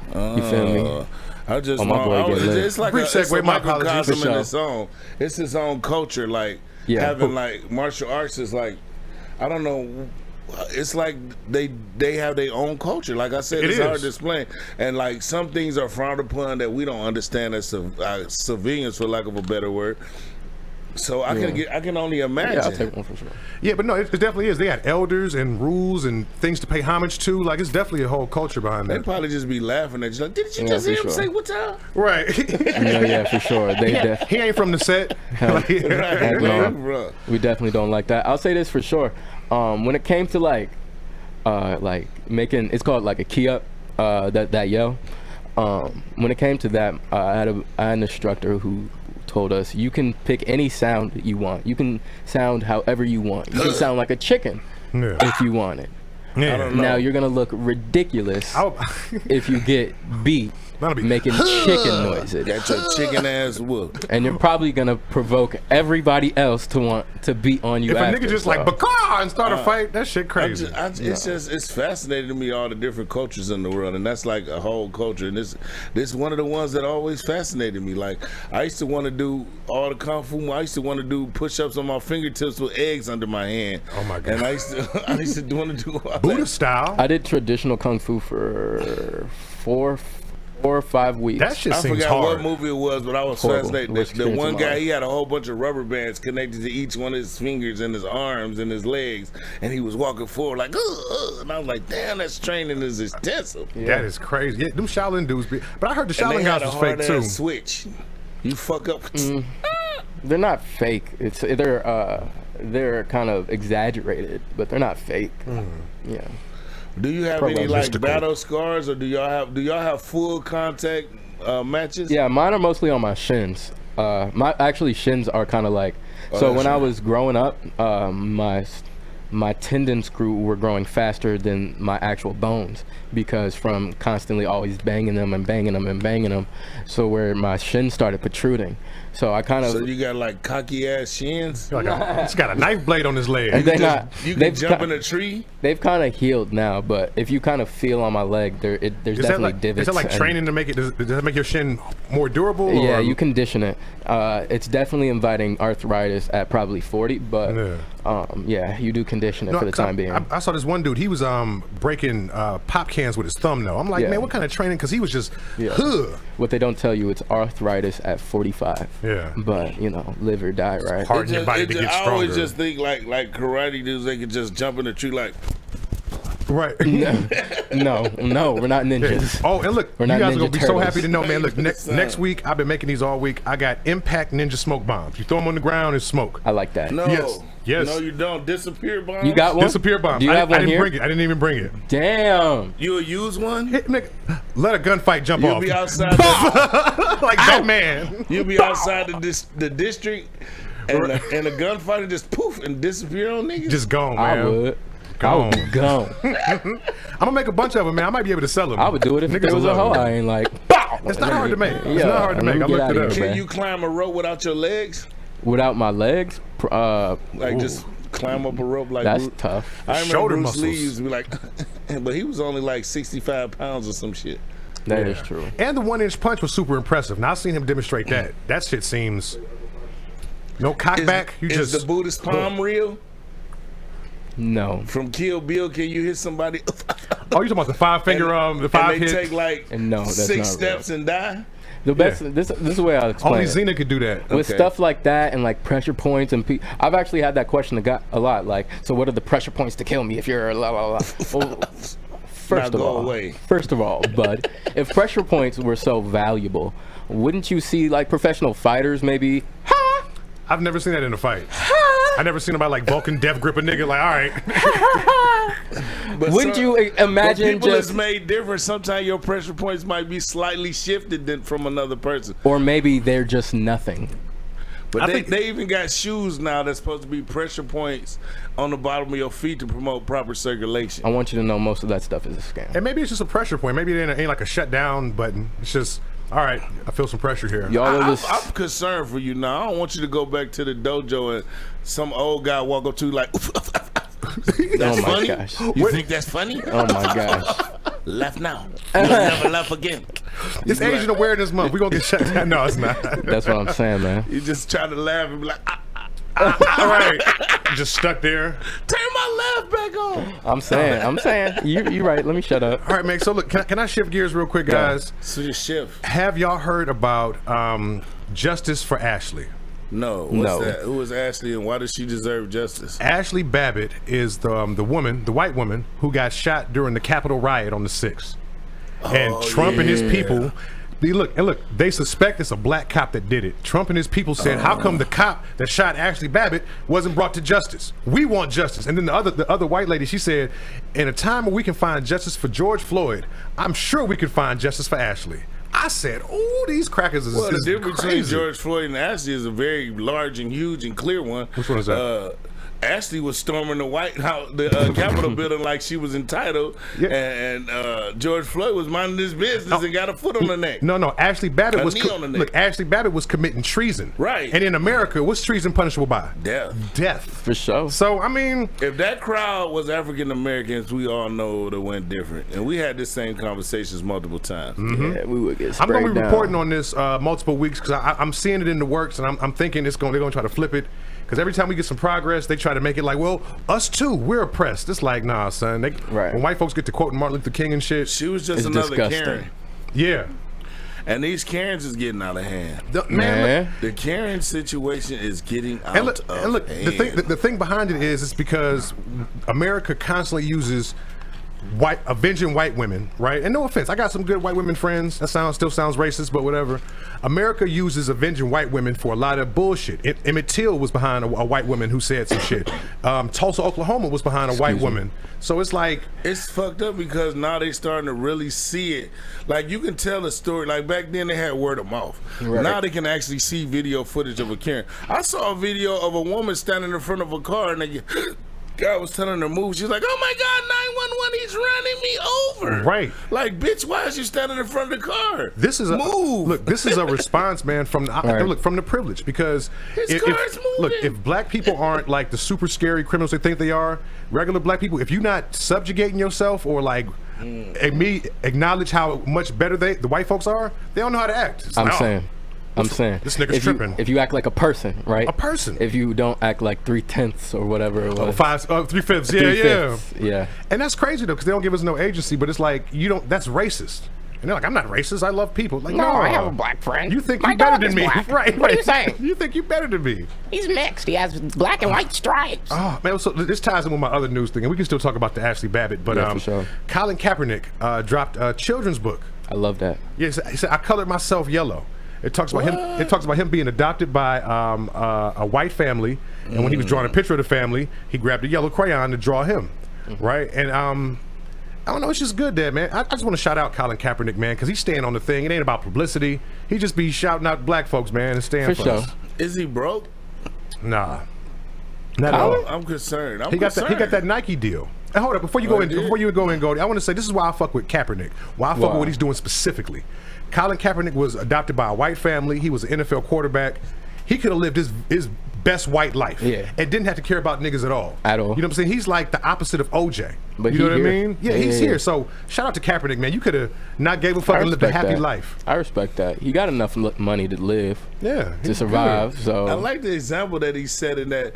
H: you feel me?
A: I just it's like it's a microcosm in its own. It's its own culture. Like having like martial arts is like, I don't know. It's like they have their own culture. Like I said, it's hard to explain. And like some things are frowned upon that we don't understand as civilians, for lack of a better word. So I can only imagine.
H: Yeah, I'll take one for sure.
C: Yeah, but no, it definitely is. They got elders and rules and things to pay homage to. Like, it's definitely a whole culture behind that.
A: They'd probably just be laughing at you like, didn't you just hear him say what's up?
C: Right.
H: Yeah, for sure.
C: He ain't from the set.
H: We definitely don't like that. I'll say this for sure. When it came to like making, it's called like a key up, that yell. When it came to that, I had an instructor who told us you can pick any sound that you want. You can sound however you want. You can sound like a chicken if you want it. Now you're gonna look ridiculous if you get beat making chicken noises.
A: That's a chicken ass whoop.
H: And you're probably gonna provoke everybody else to want to beat on you.
C: If
H: after,
C: a nigga just like baka and start a fight, that shit crazy.
A: It's fascinating to me, all the different cultures in the world, and that's like a whole culture. And this one of the ones that always fascinated me. Like I used to want to do all the kung fu. I used to want to do push-ups on my fingertips with eggs under my hand.
C: Oh my god!
A: And I used to want to do all
C: Buddha
A: that.
C: style.
H: I did traditional kung fu for 4 or 5 weeks.
C: That shit
A: I
C: seems
A: forgot
C: hard.
A: what movie it was, but I was
H: Horrible.
A: fascinated. The one guy, he had a whole bunch of rubber bands connected to each one of his fingers and his arms and his legs, and he was walking forward like, and I was like, damn, that training is extensive.
C: Yeah. That is crazy. Yeah, them Shaolin dudes, but I heard the Shaolin house is fake too.
A: Switch. You fuck up.
H: They're not fake. They're kind of exaggerated, but they're not fake. Yeah.
A: Do you have any like battle scars, or do y'all have full contact matches?
H: Yeah, mine are mostly on my shins. My shins are kind of like. So when I was growing up, my tendons were growing faster than my actual bones because from constantly always banging them and banging them and banging them. So where my shins started protruding. So I kind of.
A: So you got like cocky ass shins.
C: He's got a knife blade on his leg.
A: You can jump in a tree.
H: They've kind of healed now, but if you kind of feel on my leg, there's definitely divots.
C: Is that like training to make it? Does that make your shin more durable?
H: Yeah, you condition it. It's definitely inviting arthritis at probably 40, but yeah, you do condition it for the time being.
C: I saw this one dude. He was breaking pop cans with his thumbnail. I'm like, man, what kind of training? Because he was just.
H: What they don't tell you, it's arthritis at 45.
C: Yeah.
H: But live or die, right?
C: Harden your body to get stronger.
A: I always just think like karate dudes, they could just jump in a tree like.
C: Right.
H: No, we're not ninjas.
C: Oh, and look,
H: we're
C: you
H: not
C: guys are
H: ninja
C: gonna be so
H: turtles.
C: happy to know, man. Look, next week I've been making these all week. I got Impact Ninja Smoke Bombs. You throw them on the ground and smoke.
H: I like that.
A: No.
C: Yes.
A: No, you don't. Disappear bombs.
H: You got one?
C: Disappear bombs.
H: Do you have one
C: I didn't
H: here?
C: bring it. I didn't even bring it.
H: Damn.
A: You'll use one?
C: Let a gunfight jump
A: You'll
C: off.
A: be outside
C: like Batman.
A: You'll be outside the district and a gunfighter just poof and disappear on niggas.
C: Just gone, man.
H: I would. I would be gone.
C: I'm gonna make a bunch of them, man. I might be able to sell them.
H: I would do it if
C: Niggas
H: there was a hoe. I ain't like, bow.
C: It's not hard to make. It's not hard to make. I looked it up.
A: Can you climb a rope without your legs?
H: Without my legs?
A: Just climb up a rope like
H: that's tough.
A: I remember Bruce Lee used to be like, but he was only like 65 pounds or some shit.
H: That is true.
C: And the 1-inch punch was super impressive. Now I've seen him demonstrate that. That shit seems no cockback.
A: Is the Buddhist palm real?
H: No.
A: From Kill Bill, can you hit somebody?
C: Oh, you talking about the 5-finger, the 5
A: and they
C: hits?
A: take like 6 steps and die?
H: The best. This is the way I'll explain
C: Only
H: it.
C: Xena could do that.
H: With stuff like that and like pressure points and I've actually had that question a lot. Like, so what are the pressure points to kill me if you're la la la? Well, first of all, bud, if pressure points were so valuable, wouldn't you see like professional fighters maybe?
C: I've never seen that in a fight. I never seen nobody like Vulcan death grip a nigga like, all right.
A: But
H: wouldn't you imagine
A: people
H: just
A: is made different? Sometimes your pressure points might be slightly shifted from another person,
H: or maybe they're just nothing.
A: But they even got shoes now that's supposed to be pressure points on the bottom of your feet to promote proper circulation.
H: I want you to know most of that stuff is a scam.
C: And maybe it's just a pressure point. Maybe it ain't like a shutdown button. It's just, all right, I feel some pressure here.
A: I'm concerned for you now. I don't want you to go back to the dojo and some old guy walk up to you like, that's funny?
H: Gosh.
A: You think that's funny?
H: Oh my gosh.
A: Laugh now. You'll never laugh again.
C: It's Asian Awareness Month. We're going to get shut down. No, it's not.
H: That's what I'm saying, man.
A: You just try to laugh and be like,
C: all right. Just stuck there.
A: Turn my laugh back on.
H: I'm saying. You're right. Let me shut up.
C: All right, man. So look, can I shift gears real quick, guys?
A: So you shift.
C: Have y'all heard about Justice for Ashley?
A: No. What's that? Who is Ashley and why does she deserve justice?
C: Ashley Babbitt is the woman, the white woman, who got shot during the Capitol riot on the 6th. And Trump and his people, they suspect it's a black cop that did it. Trump and his people said, how come the cop that shot Ashley Babbitt wasn't brought to justice? We want justice. And then the other white lady, she said, in a time where we can find justice for George Floyd, I'm sure we could find justice for Ashley. I said, oh, these crackers is
A: the difference between
C: crazy.
A: George Floyd and Ashley is a very large and huge and clear one.
C: Which one is that?
A: Ashley was storming the White House, the Capitol building like she was entitled, and George Floyd was minding his business and got a foot on the neck.
C: No, Ashley Babbitt was
A: knee on the neck.
C: Ashley Babbitt was committing treason.
A: Right.
C: And in America, what's treason punishable by?
A: Death.
H: For sure.
C: So I mean,
A: if that crowd was African Americans, we all know it went different. And we had this same conversations multiple times.
C: Mm-hmm.
H: Yeah, we would get
C: I'm going to be
H: down.
C: reporting on this multiple weeks because I'm seeing it in the works, and I'm thinking they're going to try to flip it. Because every time we get some progress, they try to make it like, well, us too, we're oppressed. It's like, nah, son. When white folks get to quoting Martin Luther King and shit,
A: she was just another Karen.
C: Yeah.
A: And these Karens is getting out of hand. The Karen situation is getting out of hand.
C: The thing behind it is, it's because America constantly uses avenging white women, right? And no offense, I got some good white women friends. That still sounds racist, but whatever. America uses avenging white women for a lot of bullshit. Emmett Till was behind a white woman who said some shit. Tulsa, Oklahoma was behind a white woman. So it's like,
A: it's fucked up because now they starting to really see it. Like, you can tell a story. Like, back then they had word of mouth. Right. Now they can actually see video footage of a Karen. I saw a video of a woman standing in front of a car and they guy was telling her to move. She's like, "Oh my God, 911! He's running me over!" Right? Like, bitch, why is you standing in front of the car?
C: This is move. Look, this is a response, man, from the privilege. Because if black people aren't like the super scary criminals they think they are, regular black people, if you're not subjugating yourself or like acknowledge how much better the white folks are, they don't know how to act.
H: I'm saying
C: this nigga's tripping.
H: If you act like a person, right?
C: A person.
H: If you don't act like 3/10 or whatever it was.
C: 3/5. Yeah. And that's crazy though, because they don't give us no agency. But it's like that's racist. And they're like, I'm not racist. I love people. Like, no,
J: I have a black friend.
C: You think you're better than me, right?
J: What are you saying?
C: You think you're better than me?
J: He's mixed. He has black and white stripes.
C: Oh man, so this ties in with my other news thing, and we can still talk about the Ashley Babbitt. But
H: for sure.
C: Colin Kaepernick dropped a children's book.
H: I love that.
C: Yes, he said, I colored myself yellow. It talks about him. It talks about him being adopted by a white family, and when he was drawing a picture of the family, he grabbed a yellow crayon to draw him, right? And I don't know. It's just good there, man. I just want to shout out Colin Kaepernick, man, because he's staying on the thing. It ain't about publicity. He just be shouting out black folks, man, and staying for us.
A: Is he broke?
C: Nah, not at all.
A: I'm concerned.
C: He got that Nike deal. And hold up, before you go in, I want to say this is why I fuck with Kaepernick. Why I fuck with what he's doing specifically. Colin Kaepernick was adopted by a white family. He was an NFL quarterback. He could have lived his best white life. Yeah. And didn't have to care about niggas at all.
H: At all.
C: You know what I'm saying? He's like the opposite of OJ.
H: But
C: you know what I mean? Yeah, he's here. So shout out to Kaepernick, man. You could have not gave a fuck and lived a happy life.
H: I respect that. He got enough money to live.
C: Yeah.
H: To survive.
C: Good.
H: So
A: I like the example that he said in that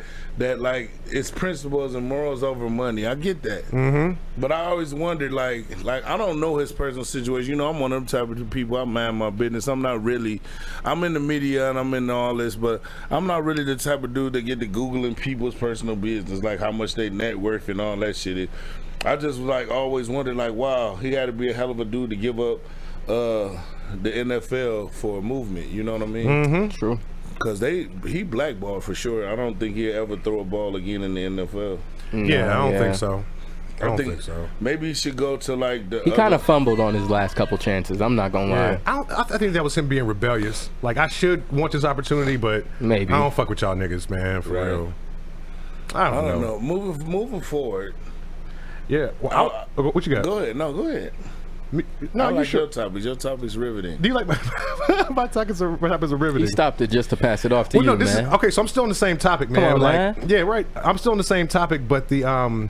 A: like it's principles and morals over money. I get that.
C: Mm-hmm.
A: But I always wondered, like I don't know his personal situation. You know, I'm one of them type of people. I mind my business. I'm in the media and I'm in all this, but I'm not really the type of dude that get to Googling people's personal business, like how much they net worth and all that shit is. I just always wondered, like, wow, he had to be a hell of a dude to give up the NFL for a movement. You know what I mean?
C: Mm-hmm.
H: True.
A: Because he blackballed for sure. I don't think he'll ever throw a ball again in the NFL.
C: Yeah, I don't think so. I don't think so.
A: Maybe he should go to like the.
H: He kind of fumbled on his last couple chances. I'm not gonna lie.
C: I think that was him being rebellious. Like, I should want this opportunity, but
H: maybe
C: I don't fuck with y'all niggas, man. For real. I don't know.
A: Moving forward.
C: Yeah. Well, what you got?
A: Go ahead. No, go ahead.
C: No,
A: I
C: you
A: like
C: sure?
A: your topic. Your topic's riveting.
C: Do you like my topics are riveting?
H: He stopped it just to pass it off to you, man.
C: Okay, so I'm still on the same topic, man.
H: Come on, man.
C: Yeah, right. I'm still on the same topic, but the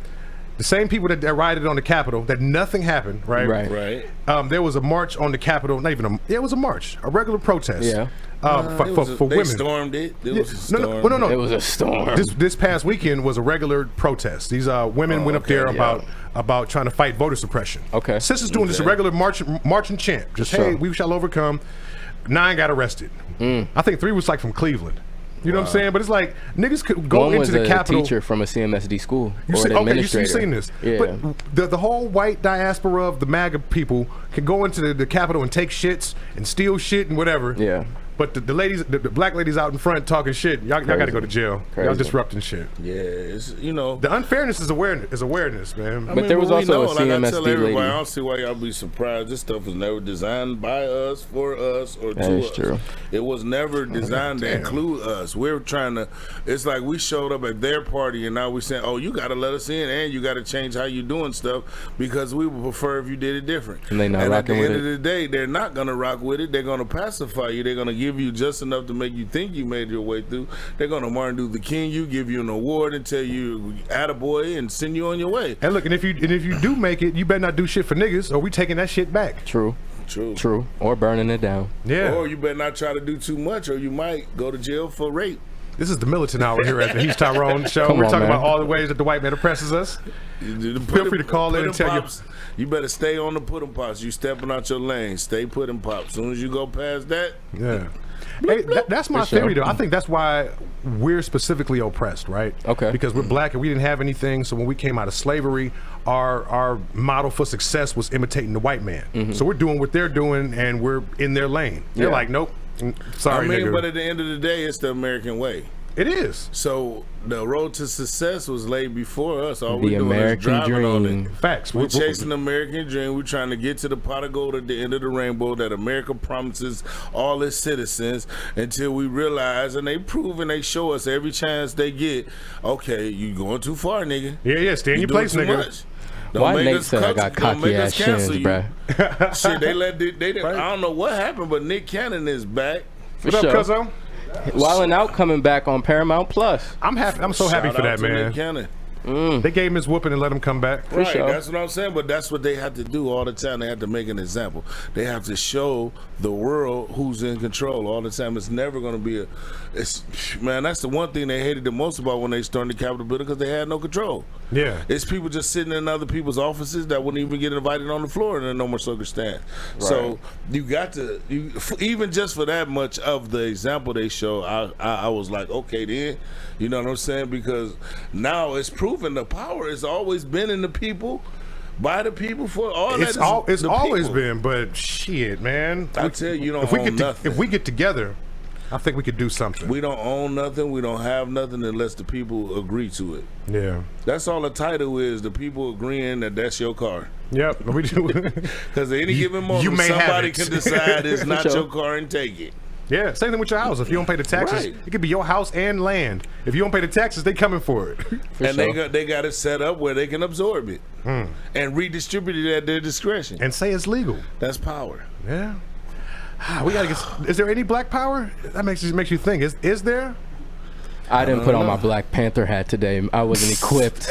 C: same people that rioted on the Capitol, that nothing happened, right?
A: Right.
C: There was a march on the Capitol. It was a march, a regular protest.
H: Yeah.
C: For women.
A: They stormed it. It was a storm.
C: No.
H: It was a storm.
C: This past weekend was a regular protest. These women went up there about trying to fight voter suppression.
H: Okay.
C: Sisters doing just a regular marching chant. Just, hey, we shall overcome. 9 got arrested. I think 3 was like from Cleveland. You know what I'm saying? But it's like, niggas could go into the Capitol.
H: One was a teacher from a CMSD school.
C: You've seen this.
H: Yeah.
C: But the whole white diaspora of the MAGA people can go into the Capitol and take shits and steal shit and whatever.
H: Yeah.
C: But the ladies, the black ladies out in front talking shit, y'all got to go to jail.
H: Crazy.
C: Y'all disrupting shit.
A: Yeah, it's, the
C: unfairness is awareness, man.
H: But there was also a CMSD
A: I tell everybody,
H: lady.
A: I don't see why y'all be surprised. This stuff was never designed by us, for us, or to us.
H: True.
A: It was never designed to include us. We're trying to. It's like we showed up at their party, and now we're saying, "Oh, you got to let us in, and you got to change how you doing stuff because we would prefer if you did it different."
H: And they not rocking with it.
A: At the end of the day, they're not gonna rock with it. They're gonna pacify you. They're gonna give you just enough to make you think you made your way through. They're gonna Martin Luther King you, give you an award, and tell you attaboy and send you on your way.
C: And look, and if you do make it, you better not do shit for niggas, or we taking that shit back.
H: True. Or burning it down.
C: Yeah.
A: Or you better not try to do too much, or you might go to jail for rape.
C: This is the militant hour here at the He's Tyrone show. We're talking about all the ways that the white man oppresses us. Feel free to call in and tell
A: pops, you better stay on the pudding pops. You stepping out your lane. Stay pudding pops. As soon as you go past that.
C: Yeah. Hey, that's my theory, though. I think that's why we're specifically oppressed, right?
H: Okay.
C: Because we're black and we didn't have anything. So when we came out of slavery, our model for success was imitating the white man. So we're doing what they're doing and we're in their lane. They're like, nope. Sorry, nigga.
A: But at the end of the day, it's the American way.
C: It is.
A: So the road to success was laid before us. All
H: the
A: we're doing
H: American
A: is driving
H: dream.
A: on it.
C: Facts.
A: We're chasing the American dream. We're trying to get to the pot of gold at the end of the rainbow that America promises all its citizens until we realize, and they prove and they show us every chance they get, okay, you going too far, nigga.
C: Yeah, stay in your place, nigga.
A: Much. Don't
H: Why
A: make
H: Nate
A: us
H: said I got cocky ass shins, bruh?
A: Shit, they didn't. I don't know what happened, but Nick Cannon is back.
C: What up, cuzzo?
H: Wildin' Out coming back on Paramount Plus.
C: I'm happy. I'm so happy for that, man.
A: Nick Cannon.
C: They gave him his whooping and let him come back.
A: Right, that's what I'm saying. But that's what they have to do all the time. They have to make an example. They have to show the world who's in control all the time. It's never going to be man, that's the one thing they hated the most about when they stormed the Capitol building, because they had no control.
C: Yeah.
A: It's people just sitting in other people's offices that wouldn't even get invited on the floor and no more circumstance. Right. So you got to, even just for that much of the example they show, I was like, okay then, you know what I'm saying? Because now it's proven the power has always been in the people, by the people, for all
C: it's
A: that.
C: It's always been, but shit, man.
A: I tell you, you don't own nothing.
C: If we get together, I think we could do something.
A: We don't own nothing. We don't have nothing unless the people agree to it.
C: Yeah.
A: That's all the title is, the people agreeing that that's your car.
C: Yep. We do.
A: Because at any given moment, somebody can decide it's not your car and take it.
C: Yeah, same thing with your house. If you don't pay the taxes, it could be your house and land. If you don't pay the taxes, they coming for it.
A: They got it set up where they can absorb it and redistribute it at their discretion.
C: And say it's legal.
A: That's power.
C: Yeah. We gotta get. Is there any black power? That makes you think. Is there?
H: I didn't put on my Black Panther hat today. I wasn't equipped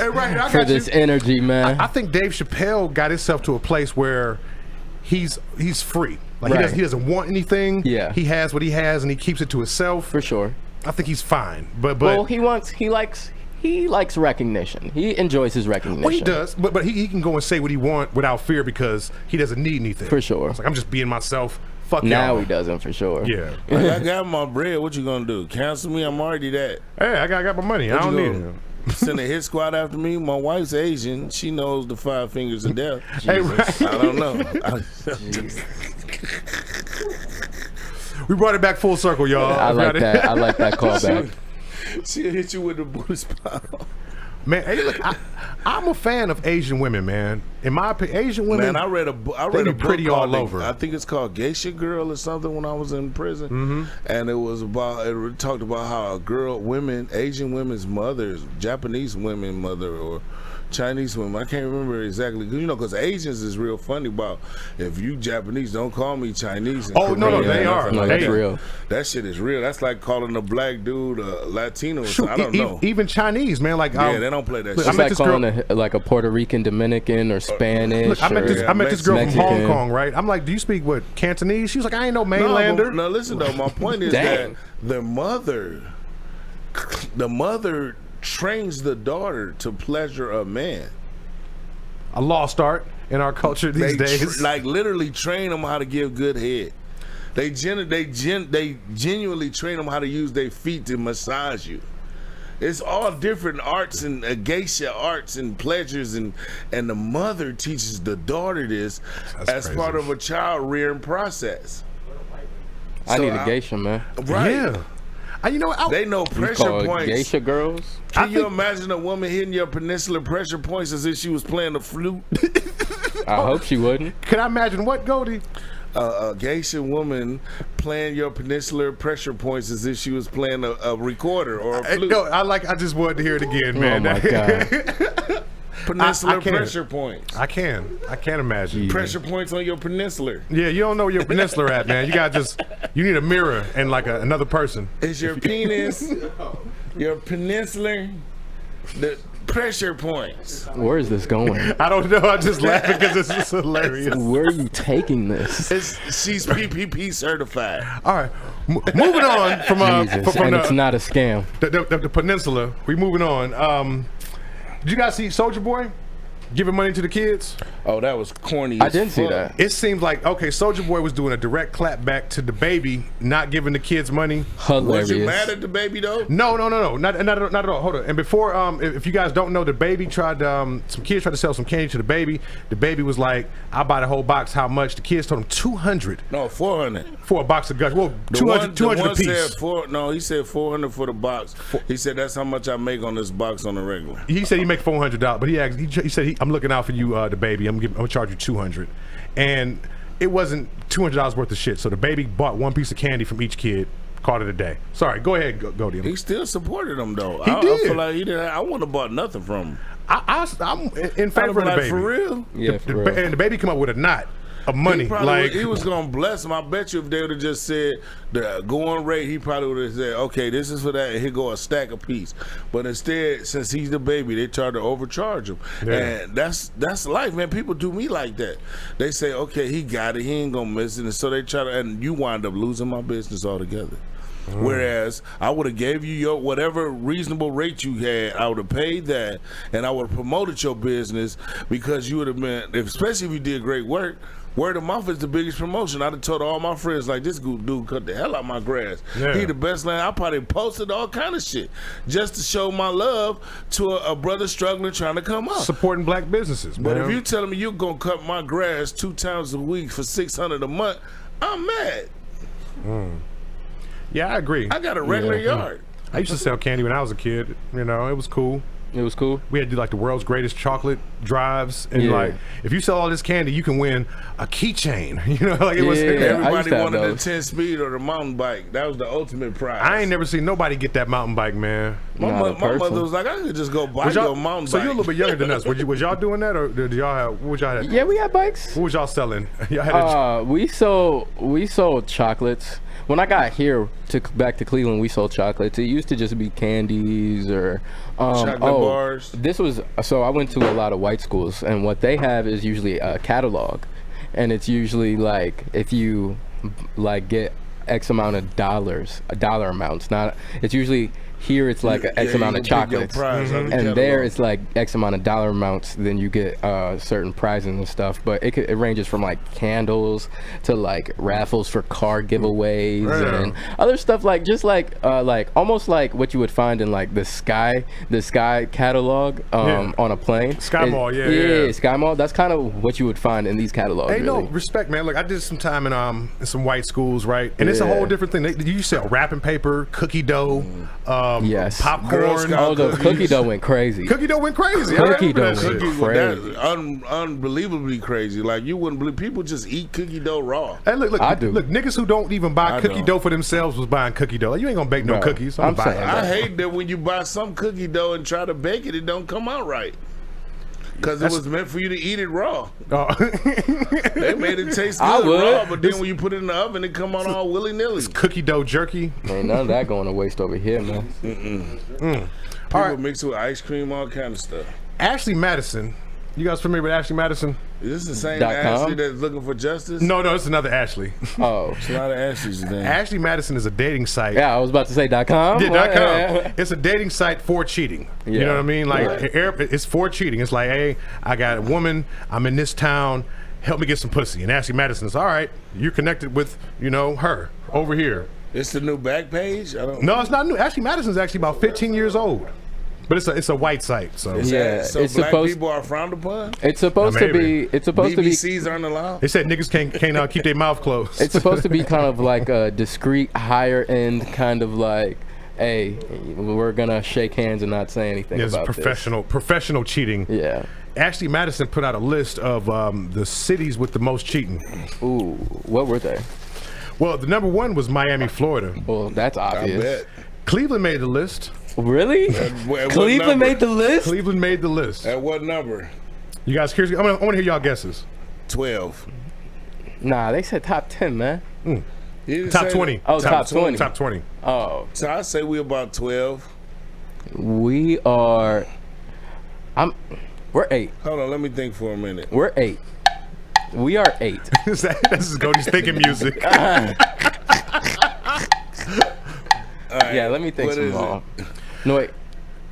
H: for this energy, man.
C: I think Dave Chappelle got himself to a place where he's free. Like he doesn't want anything.
H: Yeah.
C: He has what he has and he keeps it to himself.
H: For sure.
C: I think he's fine. But
H: well, he likes recognition. He enjoys his recognition.
C: Well, he does. But he can go and say what he wants without fear because he doesn't need anything.
H: For sure.
C: It's like, I'm just being myself. Fuck
H: now
C: y'all.
H: He doesn't, for sure.
C: Yeah.
A: I got my bread. What you gonna do? Cancel me? I'm already that.
C: Hey, I got my money. I don't need it.
A: Send a hit squad after me. My wife's Asian. She knows the 5 fingers of death.
C: Hey, right.
A: I don't know.
C: We brought it back full circle, y'all.
H: I like that. I like that callback.
A: She'll hit you with the booty spot.
C: Man, hey, look, I'm a fan of Asian women, man. In my opinion, Asian women.
A: Man, I read a book
C: pretty all over.
A: I think it's called Geisha Girl or something when I was in prison, and it talked about how Asian women's mothers, Japanese women mother or Chinese women, I can't remember exactly, because Asians is real funny about, if you Japanese, don't call me Chinese.
C: Oh, no, they are.
H: No, that's real.
A: That shit is real. That's like calling a black dude a Latino or something. I don't know.
C: Even Chinese, man. Like,
A: yeah, they don't play that shit.
H: It's like calling a Puerto Rican Dominican or Spanish.
C: Look, I met this girl from Hong Kong, right? I'm like, do you speak Cantonese? She was like, I ain't no mainlander.
A: No, listen though, my point is that the mother trains the daughter to pleasure a man.
C: A lost art in our culture these days.
A: Literally train them how to give good head. They genuinely train them how to use their feet to massage you. It's all different arts and geisha arts and pleasures, and the mother teaches the daughter this as part of a child rearing process.
H: I need a geisha, man.
A: Right.
C: Yeah.
A: They know pressure points.
H: Geisha girls.
A: Can you imagine a woman hitting your peninsular pressure points as if she was playing the flute?
H: I hope she wouldn't.
C: Can I imagine what, Goldie?
A: A geisha woman playing your peninsular pressure points as if she was playing a recorder or a flute.
C: No, I just wanted to hear it again, man.
H: Oh my God.
A: Peninsular pressure points.
C: I can't imagine.
A: Pressure points on your peninsular.
C: Yeah, you don't know where your peninsular at, man. You need a mirror and another person.
A: Is your penis, your peninsular, pressure points.
H: Where is this going?
C: I don't know. I'm just laughing because this is hilarious.
H: Where are you taking this?
A: She's PPP certified.
C: All right, moving on from
H: it's not a scam.
C: The peninsula. We moving on. Did you guys see Soulja Boy giving money to the kids?
A: Oh, that was corny.
H: I didn't see that.
C: It seems like, okay, Soulja Boy was doing a direct clap back to the baby, not giving the kids money.
H: Hilarious.
A: Was you mad at the baby though?
C: No, not at all. Hold on. And before, if you guys don't know, the baby tried, some kids tried to sell some candy to the baby. The baby was like, "I'll buy the whole box. How much?" The kids told him 200.
A: No, 400
C: for a box of guts. Well, 200 a piece.
A: He said 400 for the box. He said that's how much I make on this box on the regular.
C: He said he make $400, but he said I'm looking out for you, the baby. I'm gonna charge you 200, and it wasn't $200 worth of shit. So the baby bought one piece of candy from each kid. Called it a day. Sorry, go ahead, go to him.
A: He still supported him though.
C: He did.
A: I feel like he didn't. I wouldn't have bought nothing from him.
C: I'm in favor of the baby.
A: For real?
H: Yeah, for real.
C: And the baby come up with a knot of money.
A: He was gonna bless him. I bet you if they would have just said the going rate, he probably would have said, "Okay, this is for that," and he'd go a stack a piece. But instead, since he's the baby, they try to overcharge him, and that's life, man. People do me like that. They say, "Okay, he got it. He ain't gonna miss it," and so they try to, and you wind up losing my business altogether. Whereas I would have gave you your whatever reasonable rate you had, I would have paid that, and I would have promoted your business because you would have been, especially if you did great work. Word of mouth is the biggest promotion. I'd have told all my friends, like, this dude cut the hell out of my grass.
C: Yeah.
A: He the best man. I probably posted all kind of shit just to show my love to a brother struggling trying to come up.
C: Supporting black businesses,
A: But
C: man.
A: if you telling me you're going to cut my grass 2 times a week for $600 a month, I'm mad.
C: Yeah, I agree.
A: I got a regular yard.
C: I used to sell candy when I was a kid. You know, it was cool.
H: It was cool.
C: We had to do like the world's greatest chocolate drives, and like if you sell all this candy, you can win a keychain. You know, like it was.
A: Everybody wanted the 10-speed or the mountain bike. That was the ultimate prize.
C: I ain't never seen nobody get that mountain bike, man.
A: My mother was like, I could just go buy your mountain bike.
C: So you're a little bit younger than us. Was y'all doing that, or did y'all have? What y'all had?
H: Yeah, we had bikes.
C: What was y'all selling? Y'all had
H: we sold chocolates. When I got here back to Cleveland, we sold chocolates. It used to just be candies or
A: chocolate bars.
H: This was so I went to a lot of white schools, and what they have is usually a catalog, and it's usually like if you like get X amount of dollars, dollar amounts. Not it's usually. Here it's like an X amount of chocolates, and there it's like X amount of dollar amounts. Then you get certain prizes and stuff. But it ranges from like candles to like raffles for car giveaways and other stuff like just like almost like what you would find in like the Sky catalog on a plane.
C: Sky Mall, yeah,
H: Sky Mall. That's kind of what you would find in these catalogs.
C: Hey, no respect, man. Look, I did some time in some white schools, right? And it's a whole different thing. You sell wrapping paper, cookie dough.
H: Yes.
C: Popcorn.
H: The cookie dough went crazy.
C: Cookie dough went crazy.
H: Cookie dough went crazy.
A: Unbelievably crazy. Like you wouldn't believe people just eat cookie dough raw.
C: Hey, look,
H: I do.
C: Look, niggas who don't even buy cookie dough for themselves was buying cookie dough. Like, you ain't gonna bake no cookies.
H: I'm saying
A: I hate that when you buy some cookie dough and try to bake it, it don't come out right. Because it was meant for you to eat it raw. They made it taste good raw, but then when you put it in the oven, it come out all willy-nilly.
C: It's cookie dough jerky.
H: Ain't none of that going to waste over here, man.
A: People mix it with ice cream, all kind of stuff.
C: Ashley Madison. You guys familiar with Ashley Madison?
A: Is this the same Ashley that's looking for justice?
C: No, it's another Ashley.
H: Oh.
A: It's a lot of Ashleys today.
C: Ashley Madison is a dating site.
H: Yeah, I was about to say .com.
C: Yeah, .com. It's a dating site for cheating.
H: Yeah.
C: You know what I mean? Like, it's for cheating. It's like, hey, I got a woman. I'm in this town. Help me get some pussy. And Ashley Madison is, all right, you're connected with, her over here.
A: It's the new back page?
C: No, it's not new. Ashley Madison is actually about 15 years old. But it's a white site, so
A: so it's black people are frowned upon.
H: It's supposed to be. It's supposed
A: BBCs
H: to be.
A: aren't allowed.
C: They said niggas can't keep their mouth closed.
H: It's supposed to be kind of like a discreet, higher end kind of like, hey, we're gonna shake hands and not say anything about
C: professional cheating.
H: Yeah.
C: Ashley Madison put out a list of the cities with the most cheating.
H: Ooh, what were they?
C: Well, the number one was Miami, Florida.
H: Well, that's obvious.
A: I bet.
C: Cleveland made the list.
H: Really? Cleveland made the list?
C: Cleveland made the list.
A: At what number?
C: You guys curious? I want to hear y'all guesses.
A: 12.
H: Nah, they said top 10, man.
C: Top 20.
H: Oh, top 20.
C: Top 20.
H: Oh.
A: So I say we about 12.
H: We are We're 8.
A: Hold on, let me think for a minute.
H: We're 8. We are 8.
C: This is Cody's thinking music.
H: Right, yeah, let me think some more. No, wait.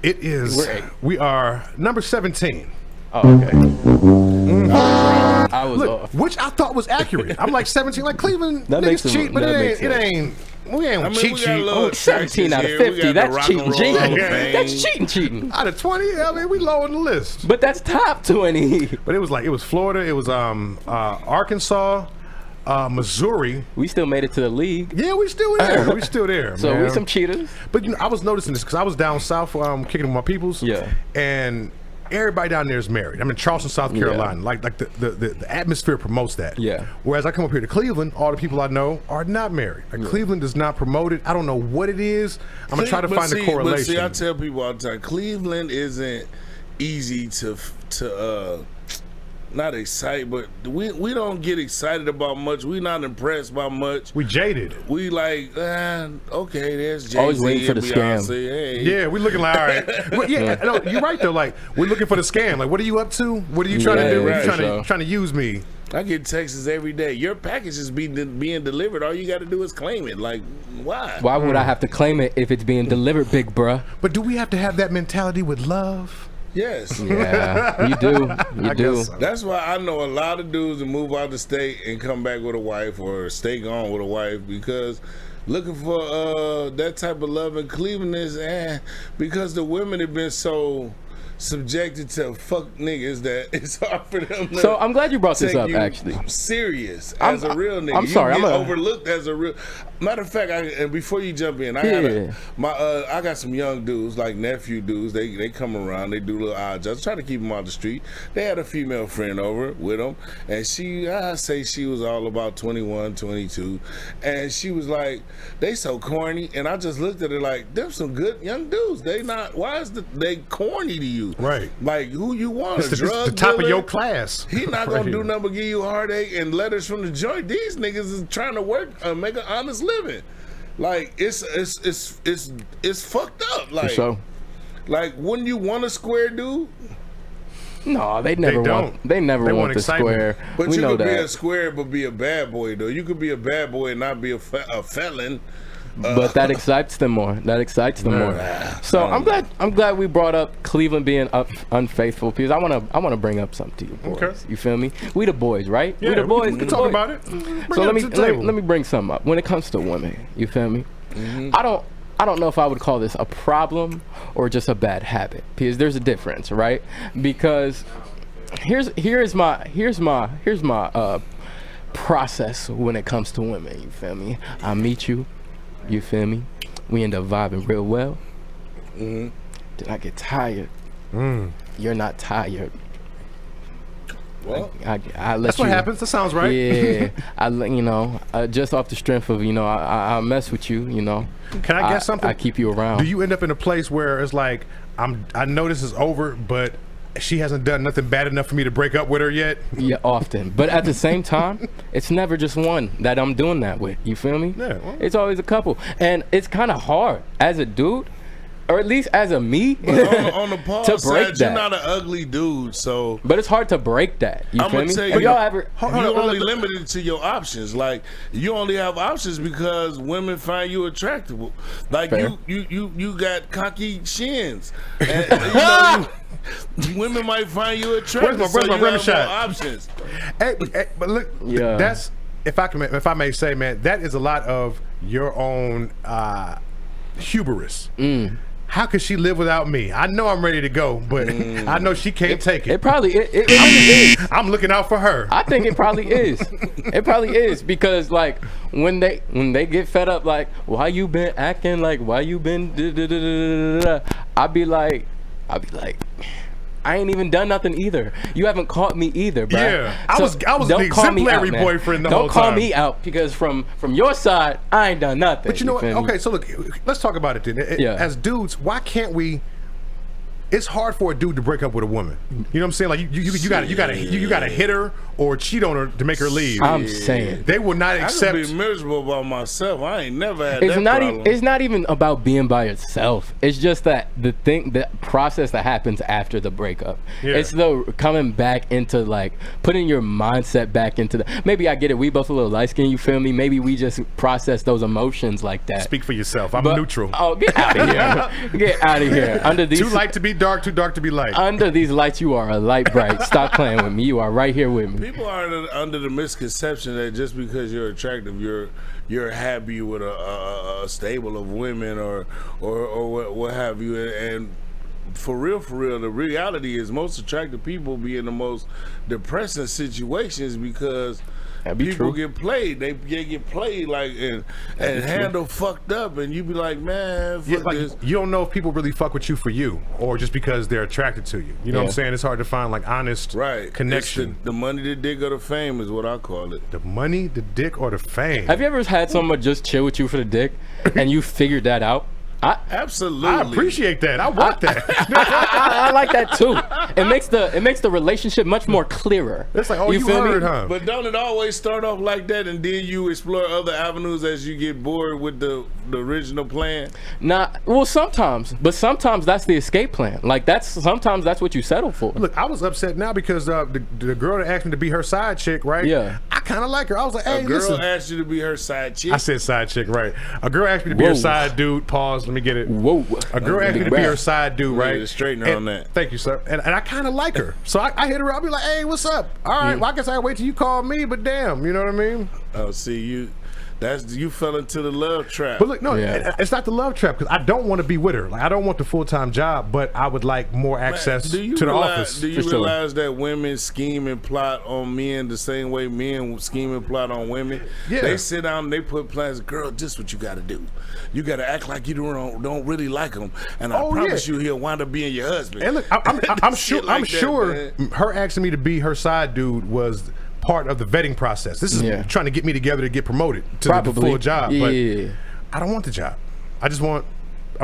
C: It is.
H: We're 8.
C: We are number 17.
H: Oh, okay. I was off.
C: Which I thought was accurate. I'm like 17. Like Cleveland, niggas cheat, but it ain't. We ain't cheat.
H: 17 out of 50. That's cheating. That's cheating.
C: Out of 20, I mean, we low on the list.
H: But that's top 20.
C: But it was Florida. It was Arkansas. Missouri.
H: We still made it to the league.
C: Yeah, we still there. We still there.
H: So
C: man.
H: we some cheaters.
C: But I was noticing this because I was down south kicking with my peoples.
H: Yeah.
C: And everybody down there is married. I'm in Charleston, South Carolina. Yeah. Like the atmosphere promotes that.
H: Yeah.
C: Whereas I come up here to Cleveland, all the people I know are not married. Like Cleveland does not promote it. I don't know what it is. I'm gonna try to find the correlation.
A: But see, I tell people all the time, Cleveland isn't easy to not excited, but we don't get excited about much. We not impressed by much.
C: We jaded.
A: We like, okay, there's Jay-Z.
H: Always waiting for the scam.
A: Hey.
C: Yeah, we looking like, all right. Well, yeah, no, you're right though. Like, we're looking for the scam. Like, what are you up to? What are you trying to do?
A: Right,
C: you trying to use me?
A: I get texts every day. Your package is being delivered. All you got to do is claim it. Like, why?
H: Why would I have to claim it if it's being delivered, big bruh?
C: But do we have to have that mentality with love?
A: Yes.
H: Yeah, you do. You do.
A: So. That's why I know a lot of dudes that move out the state and come back with a wife or stay gone with a wife because looking for that type of love in Cleveland is because the women have been so subjected to fuck niggas that it's hard for them to
H: So I'm glad you brought this up, actually.
A: Serious as a real nigga.
H: I'm sorry.
A: I'm overlooked as a real. Matter of fact, and before you jump in, I got some young dudes, like nephew dudes. They come around, they do little odd jobs. Try to keep them out the street. They had a female friend over with them, and I say she was all about 21, 22, and she was like, they so corny, and I just looked at her like, them some good young dudes. They not. Why is they corny to you?
C: Right.
A: Like who you want?
C: It's the top of your class.
A: He not gonna do nothing but give you a heartache and letters from the joint. These niggas is trying to work, make an honest living. Like it's fucked up. Like
H: so.
A: Like wouldn't you want a square dude?
H: No, they never want the square.
A: But
H: we
A: you
H: know
A: could
H: that.
A: be a square but be a bad boy though. You could be a bad boy and not be a felon.
H: But that excites them more. So I'm glad we brought up Cleveland being unfaithful because I wanna bring up something to you boys. Okay. You feel me? We the boys, right?
C: Yeah,
H: we the boys.
C: We can talk about it.
H: So let me bring something up. When it comes to women, you feel me? Mm-hmm. I don't know if I would call this a problem or just a bad habit because there's a difference, right? Because here's my process when it comes to women. You feel me? I meet you. You feel me? We end up vibing real well. Mm-hmm. Then I get tired. You're not tired.
A: Well,
H: I let
C: that's what happens. That sounds right.
H: Yeah, just off the strength of I mess with you.
C: Can I guess something?
H: I keep you around.
C: Do you end up in a place where it's like I know this is over, but she hasn't done nothing bad enough for me to break up with her yet?
H: Yeah, often. But at the same time, it's never just one that I'm doing that with. You feel me?
C: Yeah. Well,
H: it's always a couple. And it's kind of hard as a dude, or at least as a me,
A: on the Paul
H: to break
A: side,
H: that.
A: You're not an ugly dude, so.
H: But it's hard to break that. You feel me?
A: You, you're only limited to your options. Like you only have options because women find you attractive. Like you got cocky shins. And, women might find you attractive. Where's my rim shot? Options.
C: Hey, but look, that's if I may say, man, that is a lot of your own hubris. How could she live without me? I know I'm ready to go, but I know she can't take it.
H: It probably is.
C: I'm looking out for her.
H: I think it probably is. It probably is because like when they get fed up, like why you been acting like why you been I'd be like I ain't even done nothing either. You haven't caught me either, bro.
C: Yeah, I was the exemplary boyfriend the whole time.
H: Don't call me out because from your side, I ain't done nothing.
C: But you know what? Okay, so look, let's talk about it then. As dudes, why can't we it's hard for a dude to break up with a woman. You know what I'm saying? Like you gotta hit her or cheat on her to make her leave.
H: I'm saying
C: they will not accept.
A: I could be miserable by myself. I ain't never had
H: it's
A: that
H: not
A: problem.
H: It's not even about being by yourself. It's just that the process that happens after the breakup.
C: Yeah.
H: It's the coming back into like putting your mindset back into the. Maybe I get it. We both a little light skinned. You feel me? Maybe we just process those emotions like that.
C: Speak for yourself. I'm neutral.
H: Oh, get out of here! Get out of here! Under these
C: too light to be dark, too dark to be light.
H: Under these lights, you are a light bright. Stop playing with me. You are right here with me.
A: People are under the misconception that just because you're attractive, you're happy with a stable of women or what have you. And for real, the reality is most attractive people be in the most depressing situations because people get played. They get played like and handle fucked up, and you be like, man, fuck this.
C: You don't know if people really fuck with you for you or just because they're attracted to you. You know what I'm saying? It's hard to find like honest connection.
A: The money, the dick, or the fame is what I call it.
C: The money, the dick, or the fame.
H: Have you ever had someone just chill with you for the dick, and you figured that out?
A: Absolutely.
C: I appreciate that. I want that.
H: I like that too. It makes the relationship much more clearer.
C: It's like, oh, you heard, huh?
A: But don't it always start off like that, and then you explore other avenues as you get bored with the original plan?
H: Well, sometimes, but sometimes that's the escape plan. Like sometimes that's what you settle for.
C: Look, I was upset now because the girl that asked me to be her side chick, right?
H: Yeah.
C: I kind of like her. I was like, hey,
A: a girl asked you to be her side chick.
C: I said side chick, right? A girl asked me to be her side dude. Pause. Let me get it.
H: Whoa.
C: A girl asked me to be her side dude, right?
A: Straighten her on that.
C: Thank you, sir. And I kind of like her. So I hit her up. I'll be like, hey, what's up? All right, well, I guess I'll wait till you call me, but damn, you know what I mean?
A: Oh, see, you fell into the love trap.
C: But look, no, it's not the love trap because I don't want to be with her. Like I don't want the full-time job, but I would like more access to the office.
A: Do you realize that women scheme and plot on men the same way men scheme and plot on women?
C: Yeah.
A: They sit down and they put plans. Girl, this is what you got to do. You got to act like you don't really like him, and I promise you he'll wind up being your husband.
C: And look, I'm sure.
A: Like
C: I'm sure her asking me to be her side dude was part of the vetting process. This is trying to get me together to get promoted to the full job. But I don't want the job. I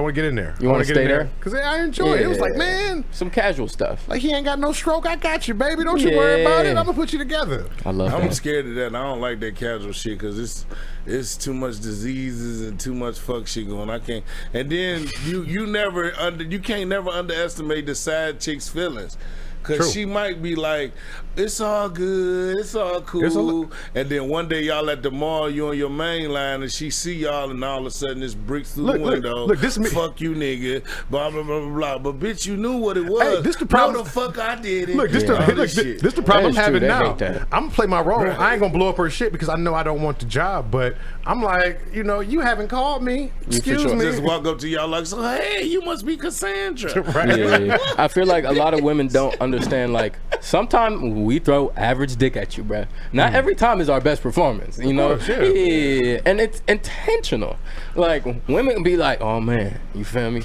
C: want to get in there.
H: You want to stay there?
C: Because I enjoy it. It was like, man.
H: Some casual stuff.
C: Like, he ain't got no stroke. I got you, baby. Don't you worry about it. I'm going to put you together.
H: I love that.
A: I'm scared of that. And I don't like that casual shit because it's too much diseases and too much fuck shit going. I can't. And then you can't never underestimate the side chick's feelings. Because she might be like, it's all good, it's all cool. And then one day y'all at the mall, you on your main line, and she see y'all, and all of a sudden this bricks through the window.
C: Look, this
A: fuck you, nigga. Blah, blah, blah, blah, blah. But bitch, you knew what it was.
C: Hey, this the problem.
A: No, the fuck I did it.
C: Look, this the problem I'm having now. I'm going to play my role.
A: Right.
C: I ain't going to blow up her shit because I know I don't want the job. But I'm like, you haven't called me. Excuse me.
A: Just walk up to y'all like, so hey, you must be Cassandra.
C: Right.
H: Yeah. I feel like a lot of women don't understand, like, sometimes we throw average dick at you, bruh. Not every time is our best performance, you know?
C: Course, yeah.
H: And it's intentional. Like, women be like, oh man, you feel me?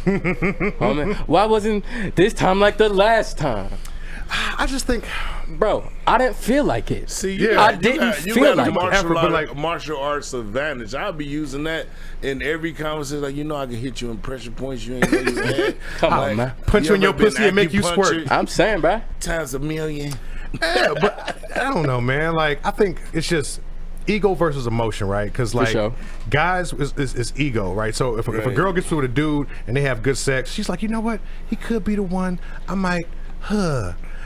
H: Oh man, why wasn't this time like the last time?
C: I just think,
H: bro, I didn't feel like it.
A: See,
H: I didn't feel like
A: it. Martial arts advantage. I'll be using that in every conversation. Like, I can hit you in pressure points you ain't know you had.
H: Come on, man.
C: Punch you in your pussy and make you squirt.
H: I'm saying, bro.
A: Times a million.
C: Yeah, but I don't know, man. Like, I think it's just ego versus emotion, right? Because like guys is ego, right? So if a girl gets with a dude and they have good sex, she's like, you know what? He could be the one. I might,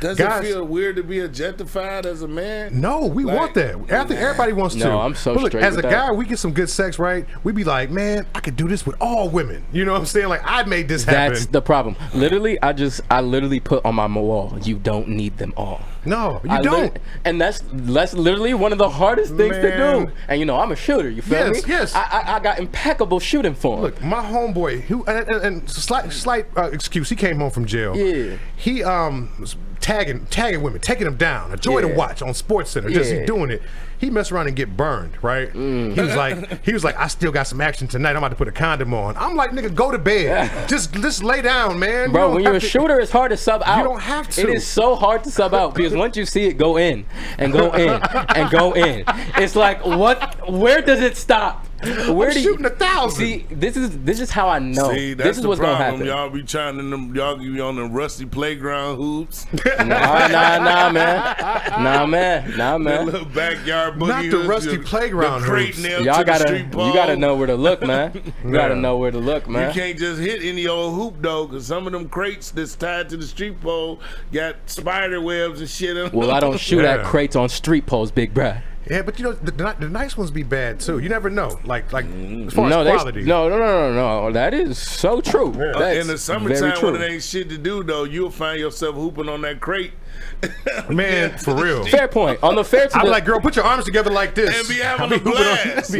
A: Does it feel weird to be objectified as a man?
C: No, we want that. I think everybody wants to.
H: No, I'm so
C: but look,
H: straight
C: as
H: with
C: a
H: that.
C: guy, we get some good sex, right? We be like, man, I could do this with all women. You know what I'm saying? Like, I made this happen.
H: That's the problem. Literally, I literally put on my wall, you don't need them all.
C: No, you don't.
H: And that's literally one of the hardest things to do. And I'm a shooter, you feel me?
C: Yes.
H: I got impeccable shooting form.
C: Look, my homeboy, who and slight excuse, he came home from jail.
H: Yeah.
C: He was tagging women, taking them down. A joy to watch on Sports Center. Just he doing it. He messed around and get burned, right? He was like, I still got some action tonight. I'm about to put a condom on. I'm like, nigga, go to bed. just lay down, man.
H: Bro, when you're a shooter, it's hard to sub out.
C: You don't have to.
H: It is so hard to sub out because once you see it go in and go in and go in, it's like, where does it stop? Where
C: I'm
H: do
C: shooting 1,000.
H: See, this is how I know.
A: See, that's
H: this is
A: the
H: what's
A: problem.
H: gonna happen.
A: Y'all be trying to y'all be on them rusty playground hoops.
H: Nah, man. Nah, man.
A: That little backyard boogie
C: Not the
A: hoops,
C: rusty playground hoops.
H: Y'all gotta, you gotta know where to look, man. You gotta know where to look, man.
A: You can't just hit any old hoop though, because some of them crates that's tied to the street pole got spider webs and shit in them.
H: Well, I don't shoot at crates on street poles, big bruh.
C: Yeah, but you know the nice ones be bad too. You never know. Like as far as quality.
H: No. That is so true. That's
A: in the summertime when it ain't shit to do though, you'll find yourself hooping on that crate.
C: Man, for real.
H: Fair point. On the fair
C: I'm like, girl, put your arms together like this.
A: And be having a blast.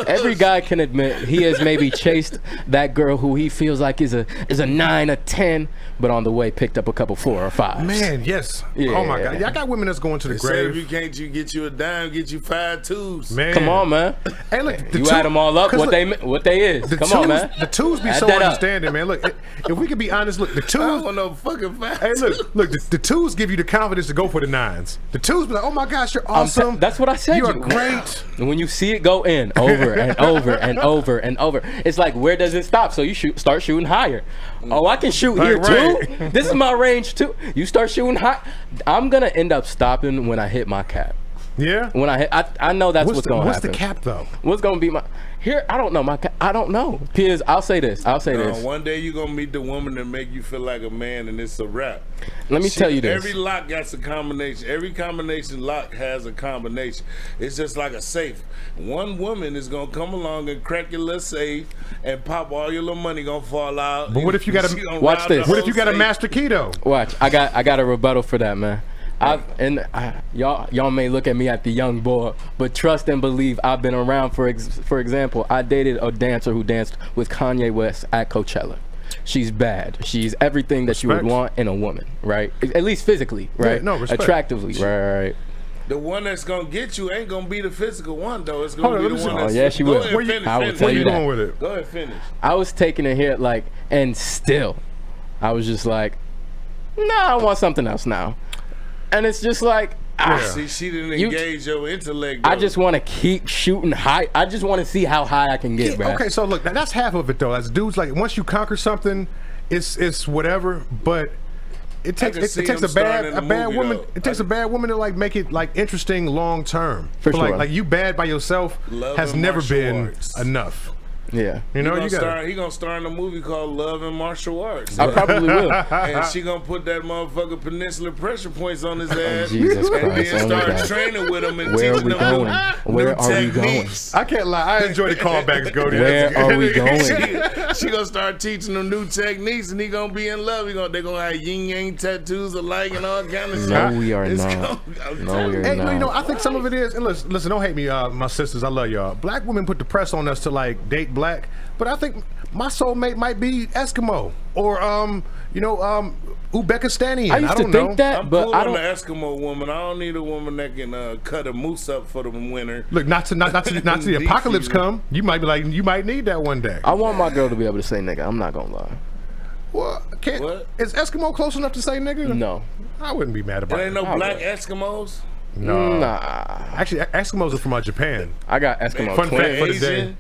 H: Every guy can admit he has maybe chased that girl who he feels like is a 9 or 10, but on the way picked up a couple 4 or 5.
C: Man, yes.
H: Yeah.
C: Oh my God. Yeah, I got women that's going to the grave.
A: If you can't, you get you a dime, get you 5 twos.
C: Man,
H: come on, man.
C: Hey, look,
H: you add them all up. What they is. Come on, man.
C: The twos be so understanding, man. Look, if we can be honest, look, the twos.
A: I don't want no fucking 5.
C: Hey, look, the twos give you the confidence to go for the 9s. The 2s be like, oh my gosh, you're awesome.
H: That's what I said.
C: You are great.
H: And when you see it go in over and over and over and over, it's like, where does it stop? So you start shooting higher. Oh, I can shoot here too. This is my range too. You start shooting high. I'm gonna end up stopping when I hit my cap.
C: Yeah.
H: When I hit, I know that's what's going to happen.
C: What's the cap though?
H: What's going to be my here? I don't know I don't know. Piers, I'll say this.
A: One day you're gonna meet the woman that make you feel like a man, and it's a wrap.
H: Let me tell you this.
A: Every lock got a combination. Every combination lock has a combination. It's just like a safe. One woman is gonna come along and crack your little safe and pop all your little money gonna fall out.
C: But what if you got a
H: watch this?
C: What if you got a master key though?
H: Watch. I got a rebuttal for that, man. Y'all may look at me at the young boy, but trust and believe I've been around. For example, I dated a dancer who danced with Kanye West at Coachella. She's bad. She's everything that you would want in a woman, right? At least physically, right?
C: Yeah, no, respect.
H: Attractively, right.
A: The one that's gonna get you ain't gonna be the physical one though. It's gonna be the one that's.
H: Oh yeah, she will.
C: I will tell you
A: that.
C: With it?
A: Go ahead, finish.
H: I was taking it here and still, I was just like, nah, I want something else now. And it's just like,
A: see, she didn't engage your intellect. Though.
H: I just want to keep shooting high. I just want to see how high I can get, bro.
C: Okay, so look, that's half of it though. As dudes, like once you conquer something, it's whatever. But it takes a bad woman. Though. It takes a bad woman to like make it like interesting long term.
H: For sure.
C: Like you bad by yourself has never been enough.
H: Yeah,
C: you know,
A: he gonna star in a movie called Love and Martial Arts.
H: I probably will.
A: And she gonna put that motherfucker peninsular pressure points on his ass.
H: Jesus Christ,
A: and then start training with him and teaching him
H: Where
A: new
H: are
A: techniques.
H: we going?
C: I can't lie, I enjoy the callbacks, Cody.
H: Where are we going?
A: She gonna start teaching them new techniques, and he gonna be in love. They gonna have yin yang tattoos alike and all kind of stuff.
H: No, we are not. No, we are not.
C: You know, I think some of it is. And listen, don't hate me, my sisters. I love y'all. Black women put the press on us to like date black, but I think my soulmate might be Eskimo or Uzbekistani.
H: I used to think that,
A: I'm
H: but
A: cool
H: I don't.
A: on the Eskimo woman. I don't need a woman that can cut a moose up for the winter.
C: Look, not to the apocalypse come. You might be like, you might need that one day.
H: I want my girl to be able to say nigga. I'm not gonna lie.
C: Well, is Eskimo close enough to say nigga?
H: No,
C: I wouldn't be mad about it.
A: There ain't no black Eskimos.
C: No,
H: nah.
C: Actually, Eskimos are from Japan.
H: I got Eskimo
C: Fun
H: twins.
C: fact for the day.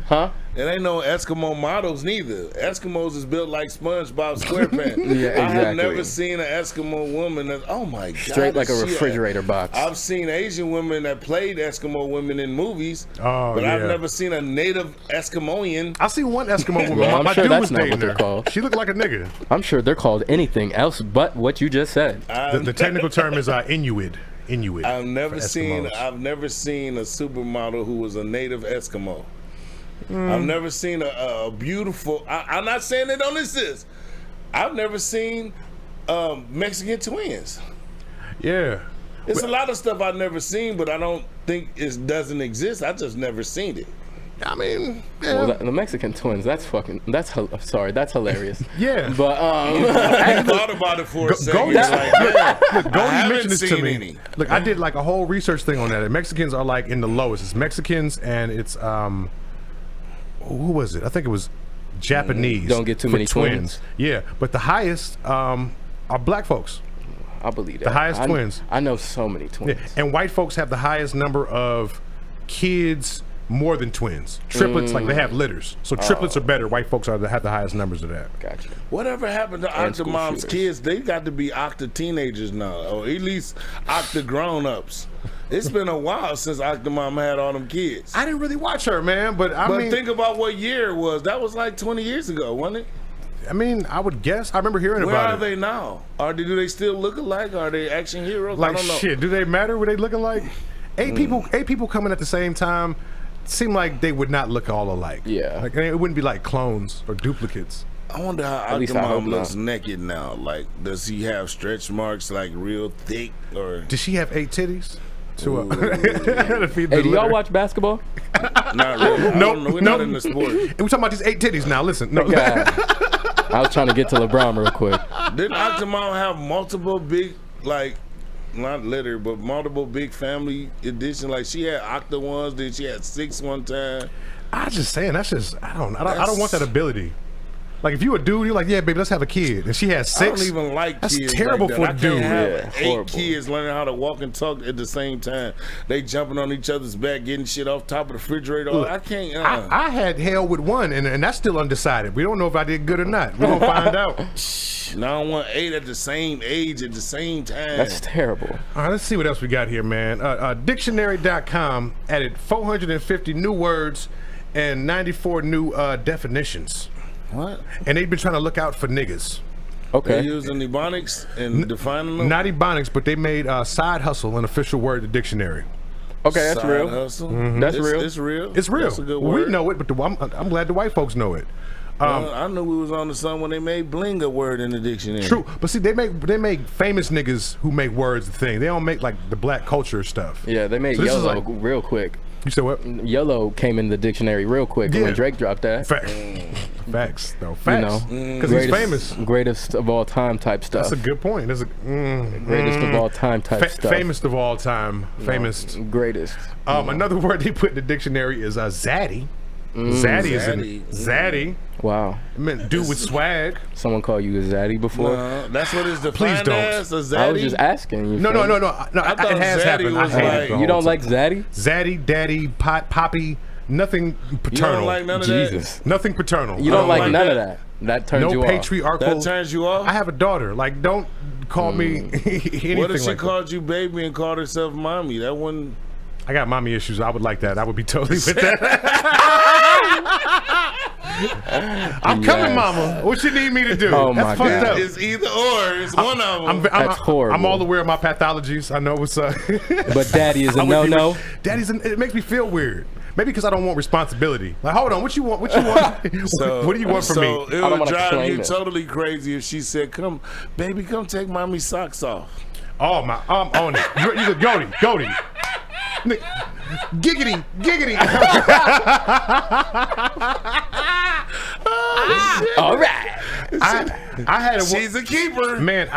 H: Huh?
A: It ain't no Eskimo models neither. Eskimos is built like SpongeBob SquarePants.
H: Yeah, exactly.
A: I have never seen an Eskimo woman that, oh my God.
H: Straight like a refrigerator box.
A: I've seen Asian women that played Eskimo women in movies, but
C: yeah.
A: I've never seen a native Eskimoian.
C: I seen one Eskimo woman.
H: Well, I'm
C: my
H: sure
C: dude
H: that's
C: was
H: not
C: dating
H: what they're
C: her.
H: called.
C: She looked like a nigga.
H: I'm sure they're called anything else but what you just said.
C: The technical term is Inuit.
A: I've never seen a supermodel who was a native Eskimo. I've never seen a beautiful. I'm not saying they don't exist. I've never seen Mexican twins.
C: Yeah,
A: it's a lot of stuff I've never seen, but I don't think it doesn't exist. I just never seen it.
C: I mean, yeah.
H: Well, the Mexican twins. That's hilarious.
C: Yeah,
A: but I thought about it for a second.
C: Goldie mentioned this to me. Look, I did like a whole research thing on that. Mexicans are like in the lowest. It's Mexicans and it's who was it? I think it was Japanese.
H: Don't get too many twins.
C: Yeah, but the highest are black folks.
H: I believe that.
C: The highest twins.
H: I know so many twins.
C: Yeah. And white folks have the highest number of kids more than twins. Triplets, like they have litters. So triplets are better. White folks have the highest numbers of that.
H: Gotcha.
A: Whatever happened to Octomom's kids? They got to be Octa teenagers now, or at least Octa grown-ups. It's been a while since Octomom had all them kids.
C: I didn't really watch her, man, but I mean,
A: think about what year it was. That was like 20 years ago, wasn't it?
C: I mean, I would guess. I remember hearing
A: Where
C: about
A: are
C: it.
A: they now? Or do they still look alike? Are they action heroes?
C: Like
A: I don't know.
C: shit, do they matter what they looking like? Eight people coming at the same time seem like they would not look all alike.
H: Yeah.
C: Like it wouldn't be like clones or duplicates.
A: I wonder how Octomom looks naked now. Like, does he have stretch marks like real thick, or
C: does she have 8 titties? To
H: feed the do y'all watch basketball?
A: Not really. We're not in the sport.
C: We're talking about these 8 titties now. Listen, no.
H: I was trying to get to LeBron real quick.
A: Didn't Octomom have multiple big, like, not litter, but multiple big family edition? Like, she had Octa ones, then she had 6 one time.
C: I just saying, that's just I don't want that ability. Like, if you a dude, you're like, yeah, baby, let's have a kid. And she has 6.
A: I don't even like
C: that's
A: kids.
C: That's terrible
A: like
C: for a dude.
A: Have 8 kids learning how to walk and talk at the same time. They jumping on each other's back, getting shit off top of the refrigerator. Look, I can't.
C: I had hell with 1, and that's still undecided. We don't know if I did good or not. We're going to find out.
A: Now I want 8 at the same age at the same time.
H: That's terrible.
C: All right, let's see what else we got here, man. Dictionary.com added 450 new words and 94 new definitions.
A: What?
C: And they've been trying to look out for niggas.
H: Okay.
A: They're using ebonics and defining them?
C: Not ebonics, but they made side hustle an official word in the dictionary.
H: Okay, that's
A: side
H: real.
A: Hustle?
H: That's real.
A: It's real.
C: It's real.
A: That's a good word.
C: We know it, but I'm glad the white folks know it.
A: I knew we was on to something when they made bling a word in the dictionary.
C: True, but see, they make famous niggas who make words the thing. They don't make like the black culture stuff.
H: Yeah, they made YOLO real quick.
C: You said what?
H: YOLO came in the dictionary real quick when Drake dropped that.
C: Facts, though. Facts. Because he's famous.
H: Greatest of all time type stuff.
C: That's a good point. That's
H: greatest of all time type stuff.
C: Famous of all time. Famous.
H: Greatest.
C: Another word they put in the dictionary is zaddy. Zaddy is in zaddy.
H: Wow.
C: It meant dude with swag.
H: Someone called you a zaddy before?
A: No, that's what it's defined
C: Please don't.
A: as, a zaddy?
H: I was just asking you.
C: No.
A: I
C: it has happened. I hate it.
H: You don't like zaddy?
C: Zaddy, daddy, poppy, nothing paternal.
A: You don't like none of
H: Jesus.
C: Nothing paternal.
H: You don't like none of that. That turns you off.
C: No patriarchal.
A: That turns you off?
C: I have a daughter. Like, don't call me anything
A: What if she
C: like
A: called you baby and called herself mommy? That wouldn't...
C: I got mommy issues. I would like that. I would be totally with that. I'm coming, mama. What you need me to do?
H: Oh,
C: That's
H: my
C: fucked
H: God.
C: up.
A: It's either or. It's one of them.
H: That's horrible.
C: I'm all aware of my pathologies. I know what's up.
H: But daddy is a no-no?
C: It makes me feel weird. Maybe because I don't want responsibility. Like, hold on, what you want? What you want?
A: So,
C: what do you want from me?
A: It would drive you totally crazy if she said, "Come, baby, come take mommy's socks off."
C: Oh my, I'm on it. You Goldie. Giggity.
H: All right.
C: I had
A: She's a keeper.
C: Man,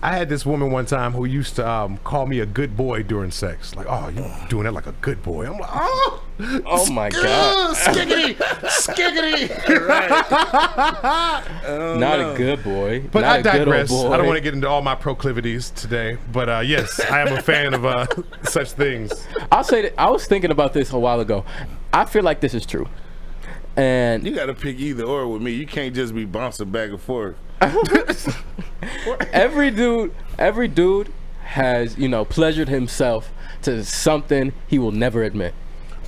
C: I had this woman one time who used to call me a good boy during sex. Like, oh, you doing that like a good boy. I'm like,
H: oh my God.
C: Skiggity.
H: Not a good boy.
C: But
H: Not
C: I digress.
H: boy.
C: I don't want to get into all my proclivities today. But yes, I am a fan of such things.
H: I'll say that I was thinking about this a while ago. I feel like this is true. And
A: you got to pick either or with me. You can't just be bouncing back and forth.
H: every dude has, pleasured himself to something he will never admit.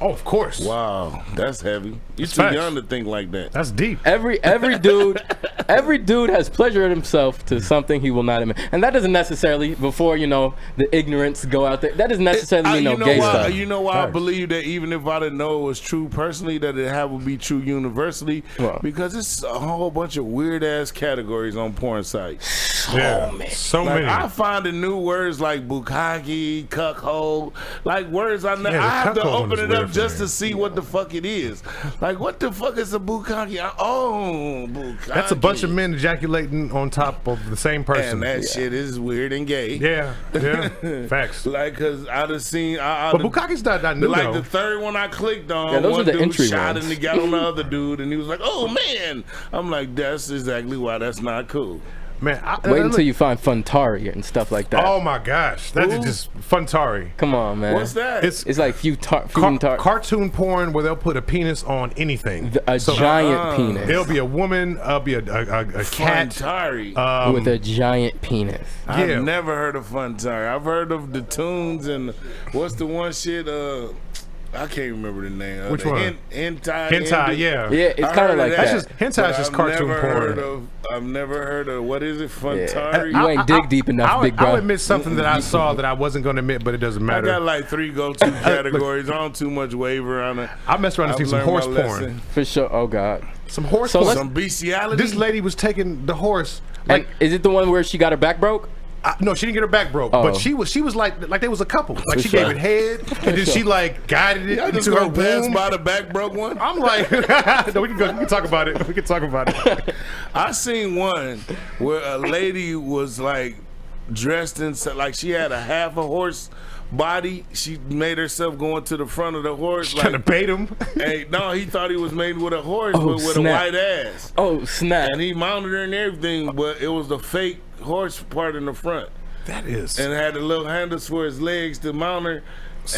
C: Oh, of course.
A: Wow, that's heavy. You're too young to think like that.
C: That's deep.
H: Every dude has pleasured himself to something he will not admit, and that doesn't necessarily, before the ignorance go out there, that doesn't necessarily mean gay stuff.
A: You know why I believe that even if I didn't know it was true personally, that it would be true universally, because it's a whole bunch of weird ass categories on porn sites.
C: So many.
A: I find the new words like bukkake, cuckold, like words I have to open it up just to see what the fuck it is. Like, what the fuck is a bukkake? Bukkake.
C: That's a bunch of men ejaculating on top of the same person.
A: And that shit is weird and gay.
C: Yeah. Facts.
A: Like, cause I done seen.
C: But bukkake's not new,
A: like
C: though.
A: the third one I clicked on,
H: those
A: one
H: are the
A: dude
H: entry
A: shot
H: ones.
A: and he got on the other dude, and he was like, "Oh man!" I'm like, "That's exactly why that's not cool."
C: Man,
H: wait until you find Funtari and stuff like that.
C: Oh my gosh, that's just Funtari.
H: Come on, man.
A: What's that?
H: It's like
C: cartoon porn where they'll put a penis on anything.
H: Giant penis.
C: There'll be a woman, be a cat.
A: Funtari.
H: With a giant penis.
A: I've never heard of Funtari. I've heard of the tunes and what's the one shit? I can't remember the name.
C: Which one?
A: Hentai.
C: Yeah,
H: it's kind of like that.
C: That's just hentai is just cartoon porn.
A: I've never heard of what is it? Funtari.
H: You ain't dig deep enough, big bro.
C: I'll admit something that I saw that I wasn't going to admit, but it doesn't matter.
A: I got like 3 go-to categories. I don't too much waver on it.
C: I messed around and seen some horse porn.
H: For sure. Oh God.
C: Some horse.
A: Some bestiality.
C: This lady was taking the horse.
H: Like, is it the one where she got her back broke?
C: No, she didn't get her back broke, but she was like they was a couple. Like she gave it head, and then she like guided it into her
A: pass
C: womb.
A: by the back broke one.
C: I'm like, no, we can talk about it. We can talk about it.
A: I seen one where a lady was like dressed in like she had a half a horse body. She made herself go into the front of the horse.
C: Trying to bait him.
A: Hey, no, he thought he was made with a horse, but with a white ass.
H: Oh snap!
A: And he mounted her and everything, but it was the fake horse part in the front.
C: That is.
A: And had the little handles for his legs to mount her.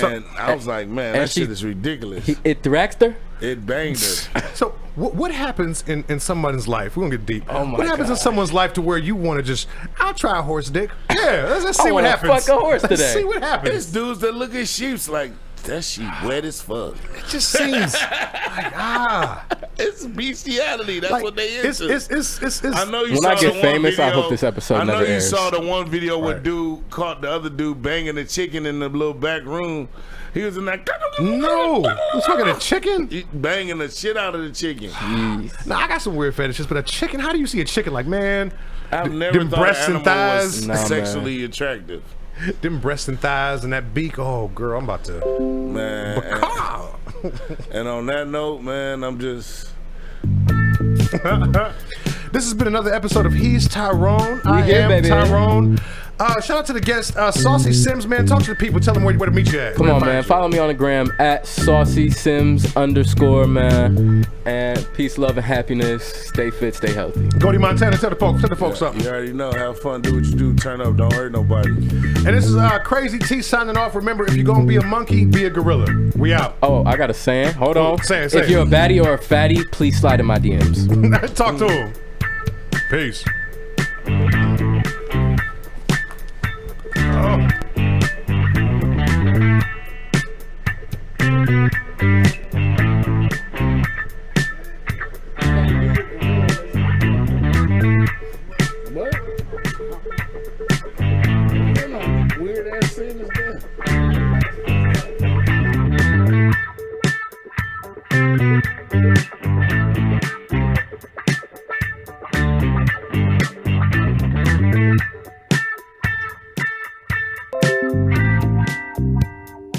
A: And I was like, man, that shit is ridiculous.
H: It thraxed her?
A: It banged her.
C: So what happens in someone's life? We're gonna get deep.
H: Oh my
C: what happens in someone's life to where you want to just, I'll try a horse dick. Yeah, let's see what happens.
H: Fuck a horse today.
C: Let's see what happens.
A: It's dudes that look at sheeps like, that sheep wet as fuck.
C: It just seems like
A: it's bestiality. That's like, what they into.
C: It's
A: I know you
H: when
A: saw
H: I get
A: the
H: famous,
A: one video,
H: I hope this episode never airs.
A: I know you saw the one video where dude caught the other dude banging the chicken in the little back room. He was in that.
C: No, he was fucking a chicken.
A: He banging the shit out of the chicken.
C: Now I got some weird fetishes, but a chicken. How do you see a chicken? Like, man,
A: I've never thought breasts and thighs was sexually attractive.
C: Them breasts and thighs and that beak. Oh, girl, I'm about to.
A: Man. And on that note, man, I'm just.
C: This has been another episode of He's Tyrone. I am Tyrone. Shout out to the guest, Saucy Sims, man. Talk to the people. Tell them where to meet you at.
H: Come on, man. Follow me on the gram at SaucySims_, man. And peace, love, and happiness. Stay fit, stay healthy.
C: Cody Montana, tell the folks something.
A: You already know. Have fun. Do what you do. Turn up. Don't hurt nobody.
C: And this is Crazy T signing off. Remember, if you're going to be a monkey, be a gorilla. We out.
H: Oh, I got a saying. Hold on.
C: Say it.
H: If you're a baddie or a fatty, please slide in my DMs.
C: Talk to him. Peace.